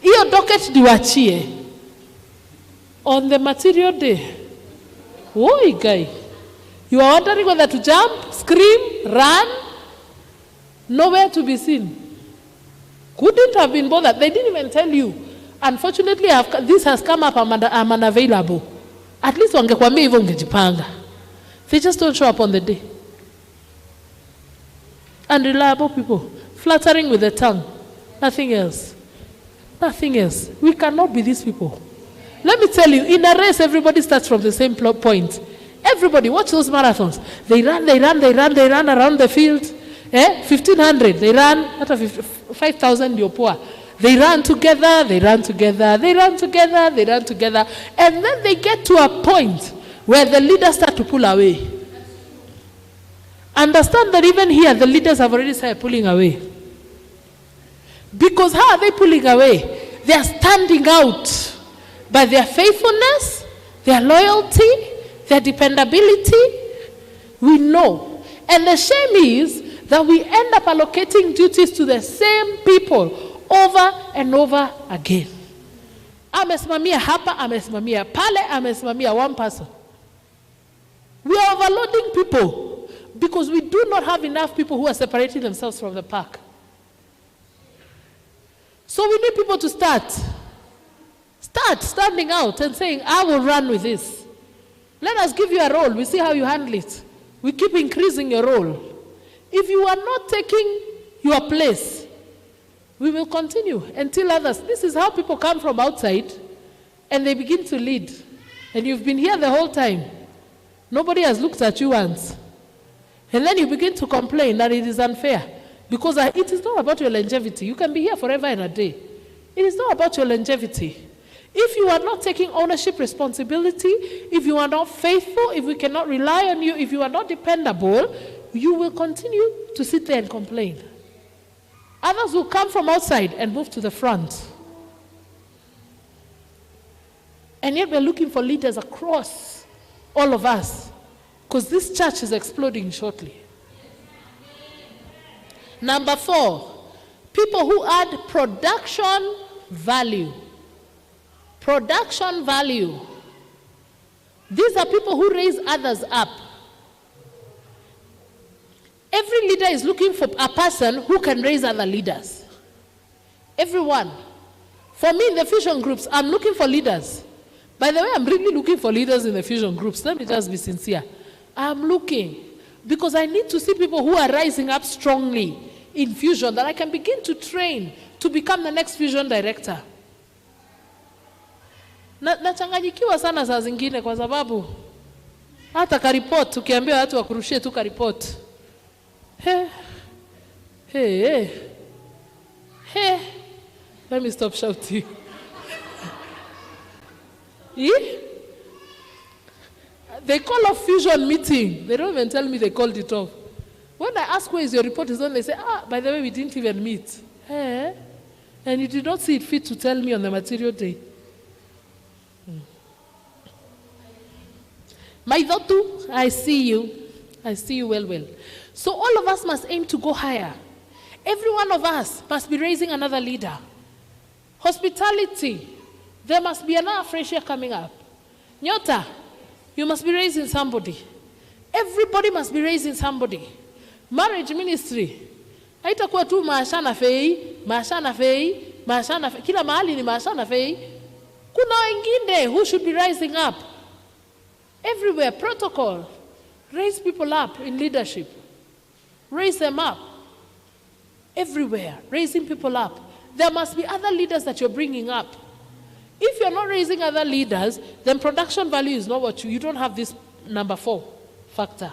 Speaker 1: hiyo docket niwachie? On the material day, woi guy, you are wondering whether to jump, scream, run, nowhere to be seen. Couldn't have been bothered. They didn't even tell you. Unfortunately, this has come up, I'm unavailable. At least wangekwambia hivyo ungejipanga. They just don't show up on the day. Unreliable people, flattering with the tongue, nothing else. Nothing else. We cannot be these people. Let me tell you, in a race, everybody starts from the same point. Everybody, watch those marathons. They run around the field. 1,500, they run, 5,000 you're poor. They run together, and then they get to a point where the leaders start to pull away. Understand that even here, the leaders have already started pulling away. Because how are they pulling away? They are standing out by their faithfulness, their loyalty, their dependability. We know. And the shame is that we end up allocating duties to the same people over and over again. Amesimamia hapa, amesimamia pale, amesimamia one person. We are overloading people because we do not have enough people who are separating themselves from the pack. So we need people to start standing out and saying, I will run with this. Let us give you a role. We see how you handle it. We keep increasing your role. If you are not taking your place, we will continue until others. This is how people come from outside and they begin to lead. And you've been here the whole time. Nobody has looked at you once. And then you begin to complain that it is unfair. Because it is not about your longevity. You can be here forever and a day. It is not about your longevity. If you are not taking ownership responsibility, if you are not faithful, if we cannot rely on you, if you are not dependable, you will continue to sit there and complain. Others will come from outside and move to the front. And yet we're looking for leaders across all of us, because this church is exploding shortly. Number 4, people who add production value. Production value. These are people who raise others up. Every leader is looking for a person who can raise other leaders. Everyone. For me in the fusion groups, I'm looking for leaders. By the way, I'm really looking for leaders in the fusion groups. Let me just be sincere. I'm looking because I need to see people who are rising up strongly in fusion that I can begin to train to become the next fusion director. Nachanganyikiwa sana saa zingine kwa sababu hata karipoti tukiambia watu wakurushie tu karipoti. Hey. Let me stop shouting. They call off fusion meeting. They don't even tell me they called it off. When I ask where is your report is on, they say, by the way, we didn't even meet. And you did not see it fit to tell me on the material day. My Dotu, I see you. I see you well. So all of us must aim to go higher. Every one of us must be raising another leader. Hospitality, there must be another fresh year coming up. Nyota, you must be raising somebody. Everybody must be raising somebody. Marriage ministry, haitakuwa tu maashana fei, kila mahali ni maashana fei. Kuna wengine who should be rising up. Everywhere, protocol. Raise people up in leadership. Raise them up. Everywhere, raising people up. There must be other leaders that you're bringing up. If you're not raising other leaders, then production value is not what you don't have this number 4 factor.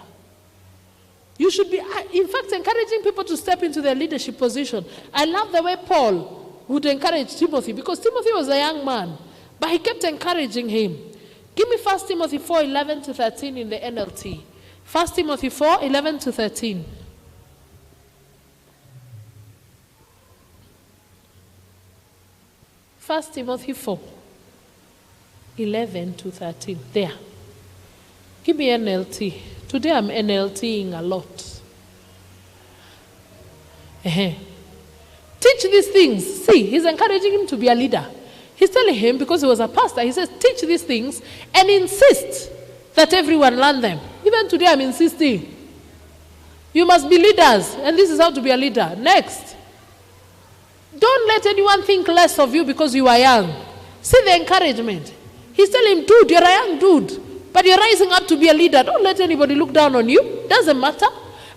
Speaker 1: You should be, in fact, encouraging people to step into their leadership position. I love the way Paul would encourage Timothy, because Timothy was a young man, but he kept encouraging him. Give me 1 Timothy 4:11-13 in the NLT. 1 Timothy 4:11-13. 1 Timothy 4:11-13. There. Give me NLT. Today I'm NLTing a lot. Teach these things. See, he's encouraging him to be a leader. He's telling him, because he was a pastor, he says, teach these things and insist that everyone learn them. Even today I'm insisting. You must be leaders, and this is how to be a leader. Next. Don't let anyone think less of you because you are young. See the encouragement. He's telling him, dude, you're a young dude, but you're rising up to be a leader. Don't let anybody look down on you. Doesn't matter.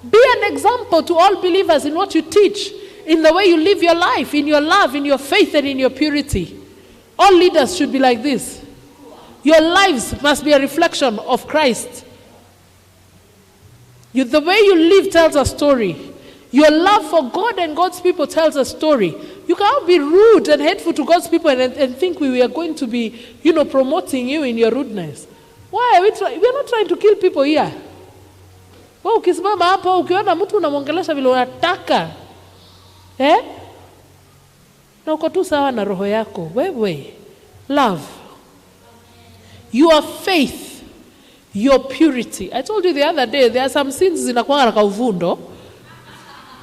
Speaker 1: Be an example to all believers in what you teach, in the way you live your life, in your love, in your faith, and in your purity. All leaders should be like this. Your lives must be a reflection of Christ. The way you live tells a story. Your love for God and God's people tells a story. You cannot be rude and hateful to God's people and think we are going to be, promoting you in your rudeness. Why are we trying? We are not trying to kill people here. Ukisimama hapo ukiona mtu unamwongelesha vile unataka. Na uko tu sawa na roho yako. Wewe. Love. Your faith. Your purity. I told you the other day, there are some sins zinakuanga na kauvundo.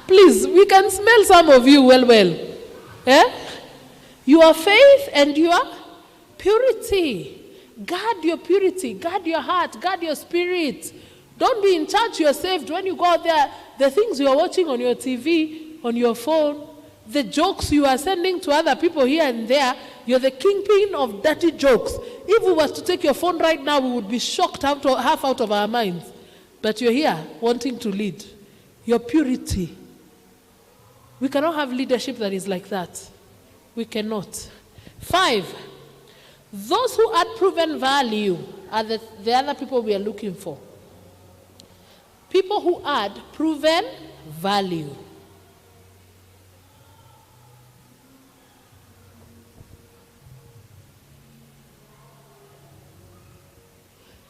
Speaker 1: Please, we can smell some of you well. Your faith and your purity. Guard your purity. Guard your heart. Guard your spirit. Don't be in church, you're saved. When you go out there, the things you are watching on your TV, on your phone, the jokes you are sending to other people here and there, you're the kingpin of dirty jokes. If we were to take your phone right now, we would be shocked half out of our minds. But you're here wanting to lead. Your purity. We cannot have leadership that is like that. We cannot. 5, those who add proven value are the other people we are looking for. People who add proven value.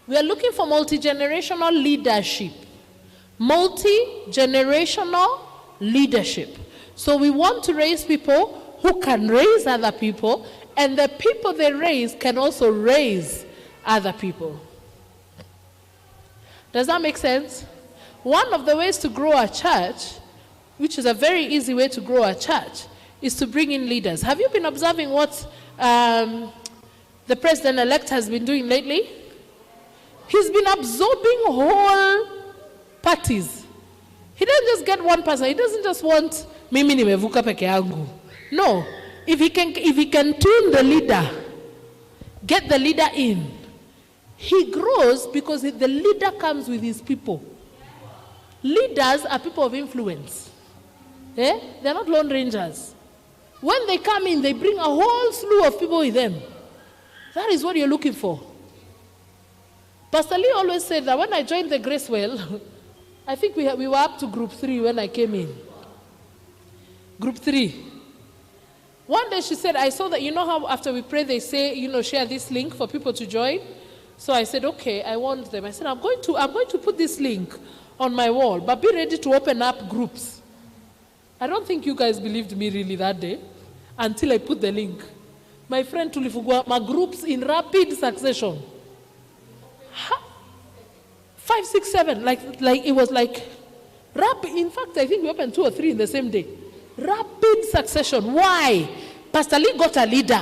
Speaker 1: We are looking for multi-generational leadership. Multi-generational leadership. So we want to raise people who can raise other people, and the people they raise can also raise other people. Does that make sense? One of the ways to grow a church, which is a very easy way to grow a church, is to bring in leaders. Have you been observing what the president-elect has been doing lately? He's been absorbing whole parties. He doesn't just get one person. He doesn't just want mimi nimevuka peke yangu. No. If he can tune the leader, get the leader in, he grows because the leader comes with his people. Leaders are people of influence. They're not lone rangers. When they come in, they bring a whole slew of people with them. That is what you're looking for. Pastor Lee always said that when I joined the Gracewell, I think we were up to group 3 when I came in. Group 3. One day she said, I saw that, how after we pray, they say, share this link for people to join. So I said, okay, I want them. I said, I'm going to put this link on my wall, but be ready to open up groups. I don't think you guys believed me really that day until I put the link. My friend tulifungua my groups in rapid succession. 5, 6, 7, like it was like rapid. In fact, I think we opened 2 or 3 in the same day. Rapid succession. Why? Pastor Lee got a leader.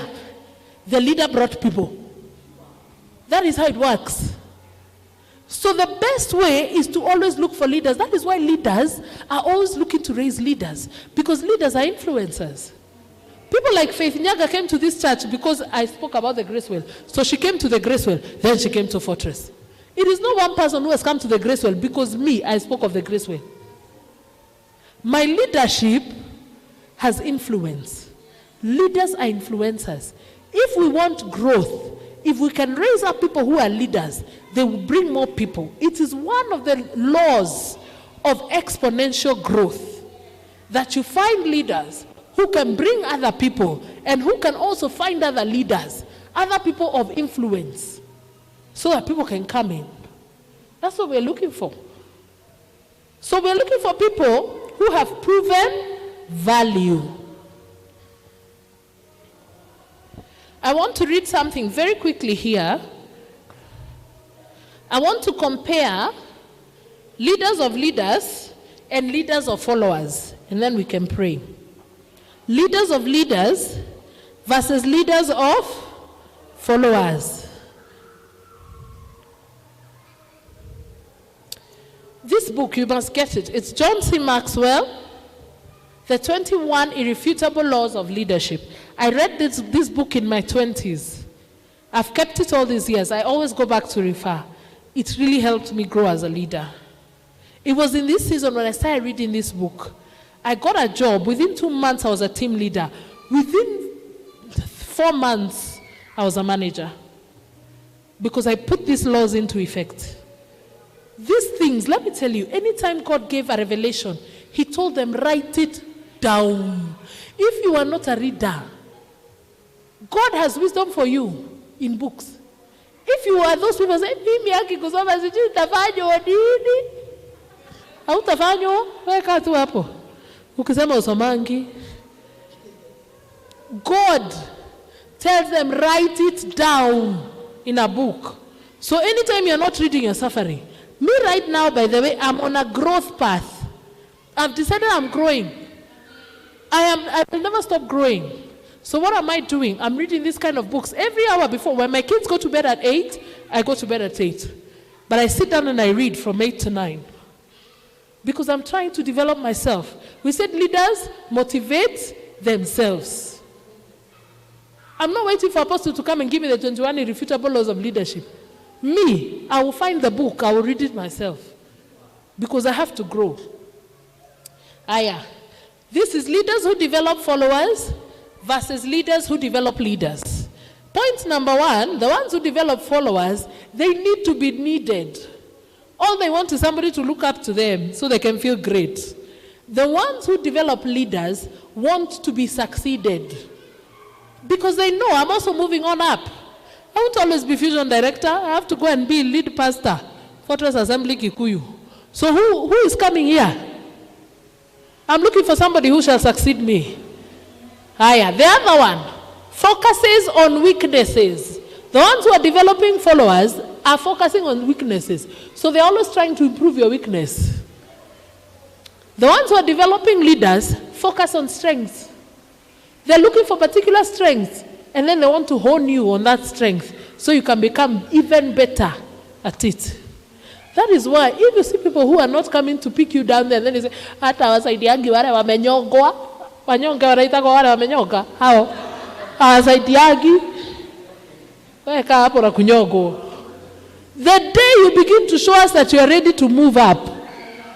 Speaker 1: The leader brought people. That is how it works. So the best way is to always look for leaders. That is why leaders are always looking to raise leaders, because leaders are influencers. People like Faith Nyaga came to this church because I spoke about the Gracewell. So she came to the Gracewell, then she came to Fortress. It is not one person who has come to the Gracewell because I spoke of the Gracewell. My leadership has influence. Leaders are influencers. If we want growth, if we can raise up people who are leaders, they will bring more people. It is one of the laws of exponential growth that you find leaders who can bring other people and who can also find other leaders, other people of influence, so that people can come in. That's what we're looking for. So we're looking for people who have proven value. I want to read something very quickly here. I want to compare Leaders of leaders and leaders of followers. And then we can pray. Leaders of leaders versus leaders of followers. This book, you must get it. It's John C. Maxwell, The 21 Irrefutable Laws of Leadership. I read this book in my 20s. I've kept it all these years. I always go back to refer. It really helped me grow as a leader. It was in this season when I started reading this book. I got a job. Within 2 months, I was a team leader. Within 4 months, I was a manager. Because I put these laws into effect. These things, let me tell you, anytime God gave a revelation, he told them, write it down. If you are not a reader, God has wisdom for you in books. If you are those people say, mimi yaki kusoma sijui utafanyo nini? Hautafanyo, weka tu hapo. Ukisema usomangi. God tells them, write it down in a book. So anytime you're not reading, you're suffering. Me right now, by the way, I'm on a growth path. I've decided I'm growing. I will never stop growing. So what am I doing? I'm reading this kind of books every hour before. When my kids go to bed at 8, I go to bed at 8. But I sit down and I read from 8 to 9. Because I'm trying to develop myself. We said leaders motivate themselves. I'm not waiting for Apostle to come and give me the 21 irrefutable laws of leadership. Me, I will find the book, I will read it myself. Because I have to grow. This is leaders who develop followers versus leaders who develop leaders. Point number 1, the ones who develop followers, they need to be needed. All they want is somebody to look up to them so they can feel great. The ones who develop leaders want to be succeeded. Because they know I'm also moving on up. I won't always be fusion director. I have to go and be lead pastor, Fortress Assembly Kikuyu. So who is coming here? I'm looking for somebody who shall succeed me. The other one focuses on weaknesses. The ones who are developing followers are focusing on weaknesses. So they're always trying to improve your weakness. The ones who are developing leaders focus on strengths. They're looking for particular strengths, and then they want to hone you on that strength so you can become even better at it. That is why if you see people who are not coming to pick you down there, and then you say, hata wasaidiangi wale wamenyongwa, wanyonge wanaitwa wale wamenyoka, hao hawasaidiangi, weka hapo na kunyongwa. The day you begin to show us that you are ready to move up,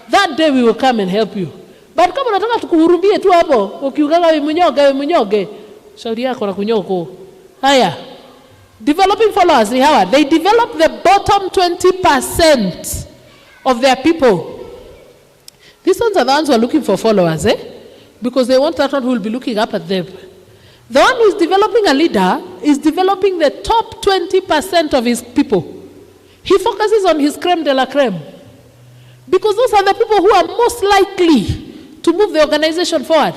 Speaker 1: that day we will come and help you. But kama unataka tukuhurumie tu hapo, ukiugaga we mnyoge, shauri yako na kunyoko. Developing followers, they develop the bottom 20% of their people. These ones are the ones who are looking for followers, because they want that one who will be looking up at them. The one who is developing a leader is developing the top 20% of his people. He focuses on his creme de la creme. Because those are the people who are most likely to move the organization forward.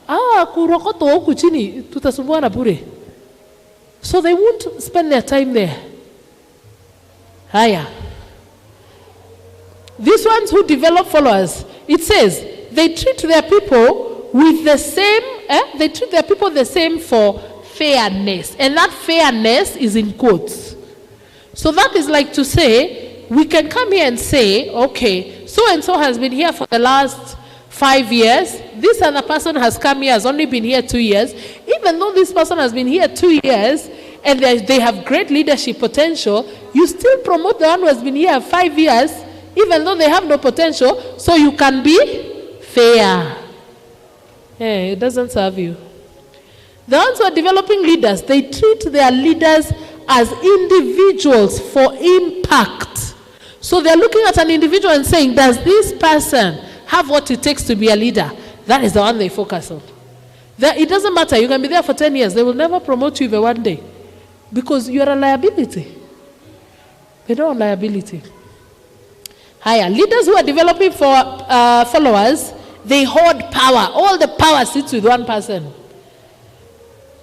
Speaker 1: Kurokoto huku chini tutasumbuana bure. So they won't spend their time there. These ones who develop followers, it says they treat their people with the same, they treat their people the same for fairness. And that fairness is in quotes. So that is like to say, we can come here and say, okay, so-and-so has been here for the last 5 years. This other person has come here, has only been here 2 years. Even though this person has been here 2 years and they have great leadership potential, you still promote the one who has been here 5 years, even though they have no potential, so you can be fair. It doesn't serve you. The ones who are developing leaders, they treat their leaders as individuals for impact. So they're looking at an individual and saying, does this person have what it takes to be a leader? That is the one they focus on. It doesn't matter. You can be there for 10 years. They will never promote you even one day. Because you are a liability. They don't want liability. Leaders who are developing for followers, they hoard power. All the power sits with one person.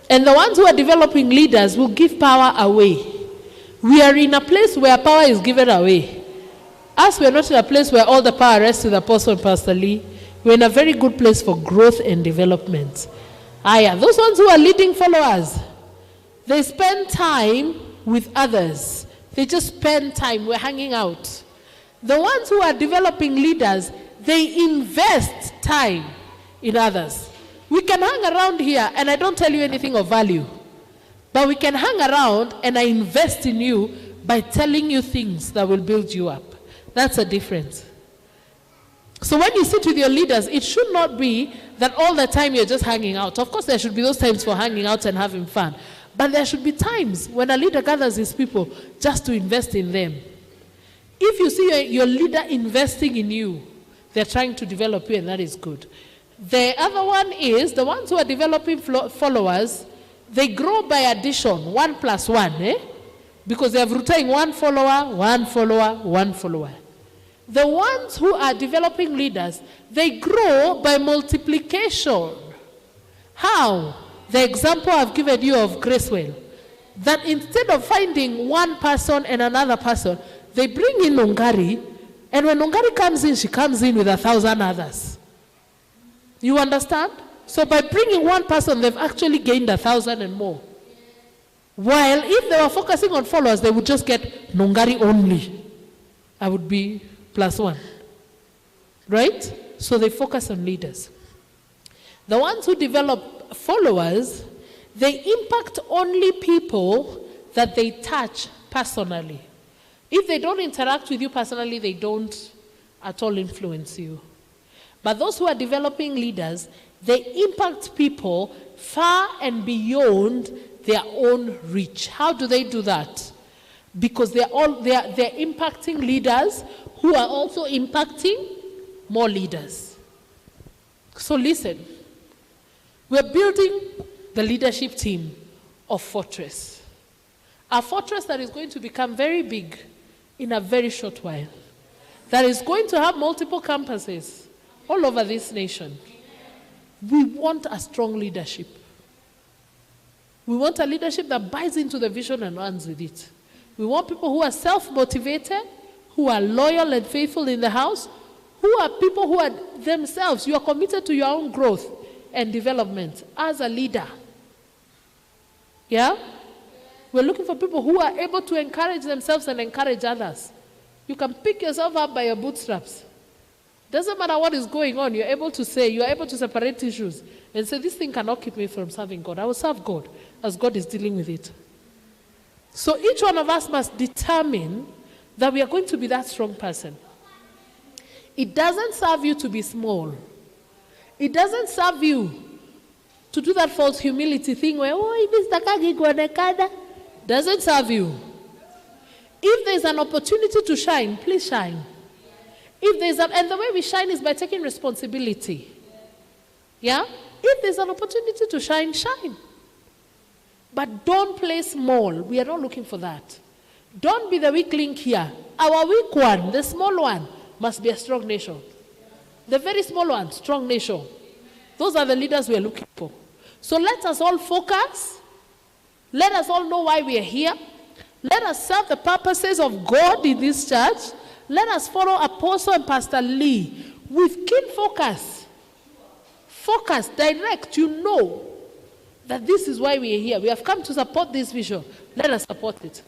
Speaker 1: And the ones who are developing leaders will give power away. We are in a place where power is given away. As we're not in a place where all the power rests with Apostle and Pastor Lee, we're in a very good place for growth and development. Those ones who are leading followers, they spend time with others. They just spend time, we're hanging out. The ones who are developing leaders, they invest time in others. We can hang around here and I don't tell you anything of value. But we can hang around and I invest in you by telling you things that will build you up. That's a difference. So when you sit with your leaders, it should not be that all the time you're just hanging out. Of course, there should be those times for hanging out and having fun. But there should be times when a leader gathers his people just to invest in them. If you see your leader investing in you, they're trying to develop you, and that is good. The other one is the ones who are developing followers, they grow by addition, 1 + 1, because they have retained one follower, one follower, one follower. The ones who are developing leaders, they grow by multiplication. How? The example I've given you of Gracewell, that instead of finding one person and another person, they bring in Nungari, and when Nungari comes in, she comes in with 1,000 others. You understand? So by bringing one person, they've actually gained 1,000 and more. While if they were focusing on followers, they would just get Nungari only. I would be +1. Right? So they focus on leaders. The ones who develop followers, they impact only people that they touch personally. If they don't interact with you personally, they don't at all influence you. But those who are developing leaders, they impact people far and beyond their own reach. How do they do that? Because they're impacting leaders who are also impacting more leaders. So listen, we're building the leadership team of Fortress. A fortress that is going to become very big in a very short while. That is going to have multiple campuses all over this nation. We want a strong leadership. We want a leadership that buys into the vision and runs with it. We want people who are self-motivated, who are loyal and faithful in the house, who are people who are themselves, you are committed to your own growth and development as a leader. Yeah? We're looking for people who are able to encourage themselves and encourage others. You can pick yourself up by your bootstraps. Doesn't matter what is going on, you're able to separate issues and say, this thing cannot keep me from serving God. I will serve God as God is dealing with it. So each one of us must determine that we are going to be that strong person. It doesn't serve you to be small. It doesn't serve you to do that false humility thing where, doesn't serve you. If there's an opportunity to shine, please shine. And the way we shine is by taking responsibility. Yeah? If there's an opportunity to shine, shine. But don't play small. We are not looking for that. Don't be the weak link here. Our weak one, the small one, must be a strong nation. The very small one, strong nation. Those are the leaders we are looking for. So let us all focus. Let us all know why we are here. Let us serve the purposes of God in this church. Let us follow Apostle and Pastor Lee with keen focus. Focus, direct, you know that this is why we are here. We have come to support this vision. Let us support it.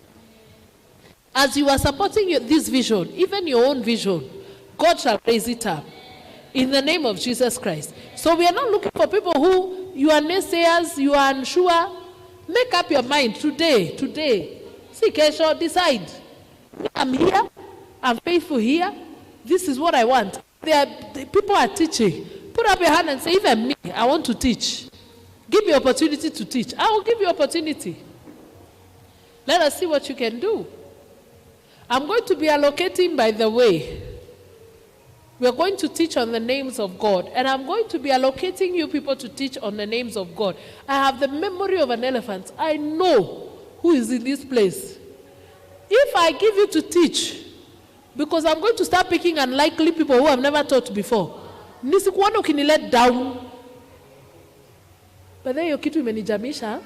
Speaker 1: As you are supporting this vision, even your own vision, God shall raise it up in the name of Jesus Christ. So we are not looking for people who you are naysayers, you are unsure. Make up your mind today. See, Kesho, decide. I'm here. I'm faithful here. This is what I want. People are teaching. Put up your hand and say, even me, I want to teach. Give me opportunity to teach. I will give you opportunity. Let us see what you can do. I'm going to be allocating, by the way. We're going to teach on the names of God. And I'm going to be allocating you people to teach on the names of God. I have the memory of an elephant. I know who is in this place. If I give you to teach, because I'm going to start picking unlikely people who I've never taught before. Nisikuona ukinilet down. But then your kitu imenijamisha.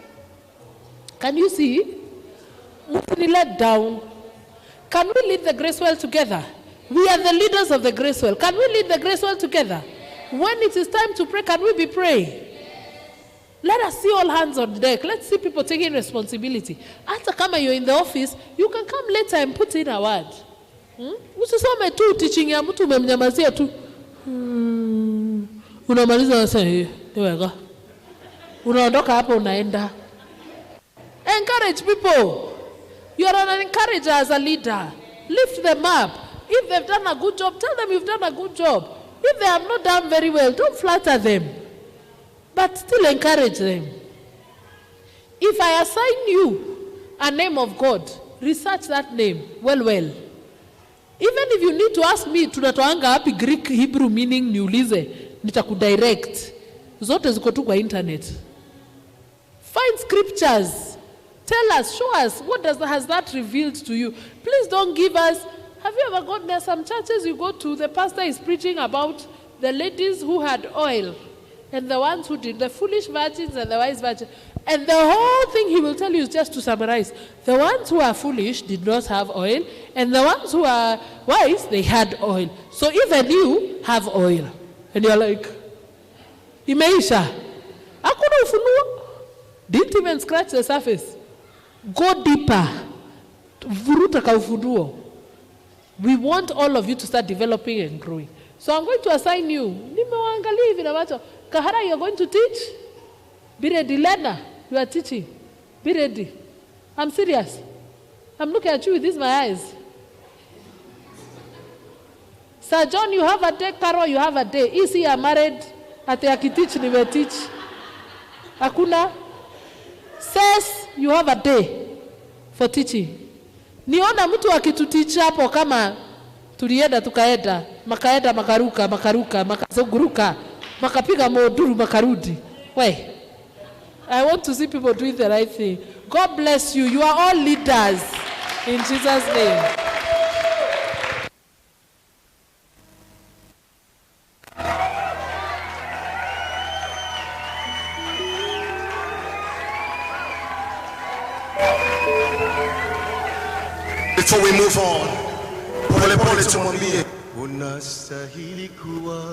Speaker 1: Can you see? Ukinilet down. Can we lead the grace well together? We are the leaders of the Gracewell. Can we lead the Gracewell together? When it is time to pray, can we be praying? Let us see all hands on deck. Let's see people taking responsibility. After kama you're in the office, you can come later and put in a word. Usisome tu teaching ya mtu umemnyamazia tu. Unamaliza unasema niweka. Unaondoka hapo unaenda. Encourage people. You are an encourager as a leader. Lift them up. If they've done a good job, tell them you've done a good job. If they have not done very well, don't flatter them. But still encourage them. If I assign you a name of God, research that name well. Even if you need to ask me, tunatoanga hapi Greek, Hebrew meaning niulize, nitakudirect. Zote ziko tu kwa internet. Find scriptures. Tell us, show us, what has that revealed to you? Please don't give us. Have you ever gone there? Some churches you go to, the pastor is preaching about the ladies who had oil and the ones who did, the foolish virgins and the wise virgins. And the whole thing he will tell you is just to summarize. The ones who are foolish did not have oil, and the ones who are wise, they had oil. So even you have oil. And you're like, imeisha. Hakuna ufunuo. Didn't even scratch the surface. Go deeper. Vuruta ka ufunuo. We want all of you to start developing and growing. So I'm going to assign you. Nimewaangalia hivi na watu. Kahara, you're going to teach? Be ready. Lena, you are teaching. Be ready. I'm serious. I'm looking at you with these my eyes. Sir John, you have a day. Carol, you have a day. Is he married? Ate akiteach, niwe teach. Hakuna. Says you have a day for teaching. Niona mtu akituteach hapo kama tulienda tukaenda, makaenda makaruka, makazunguruka, makapiga moduru makarudi. Wait. I want to see people doing the right thing. God bless you. You are all leaders in Jesus' name.
Speaker 2: Before we move on, pole pole tumwambie unastahili kuwa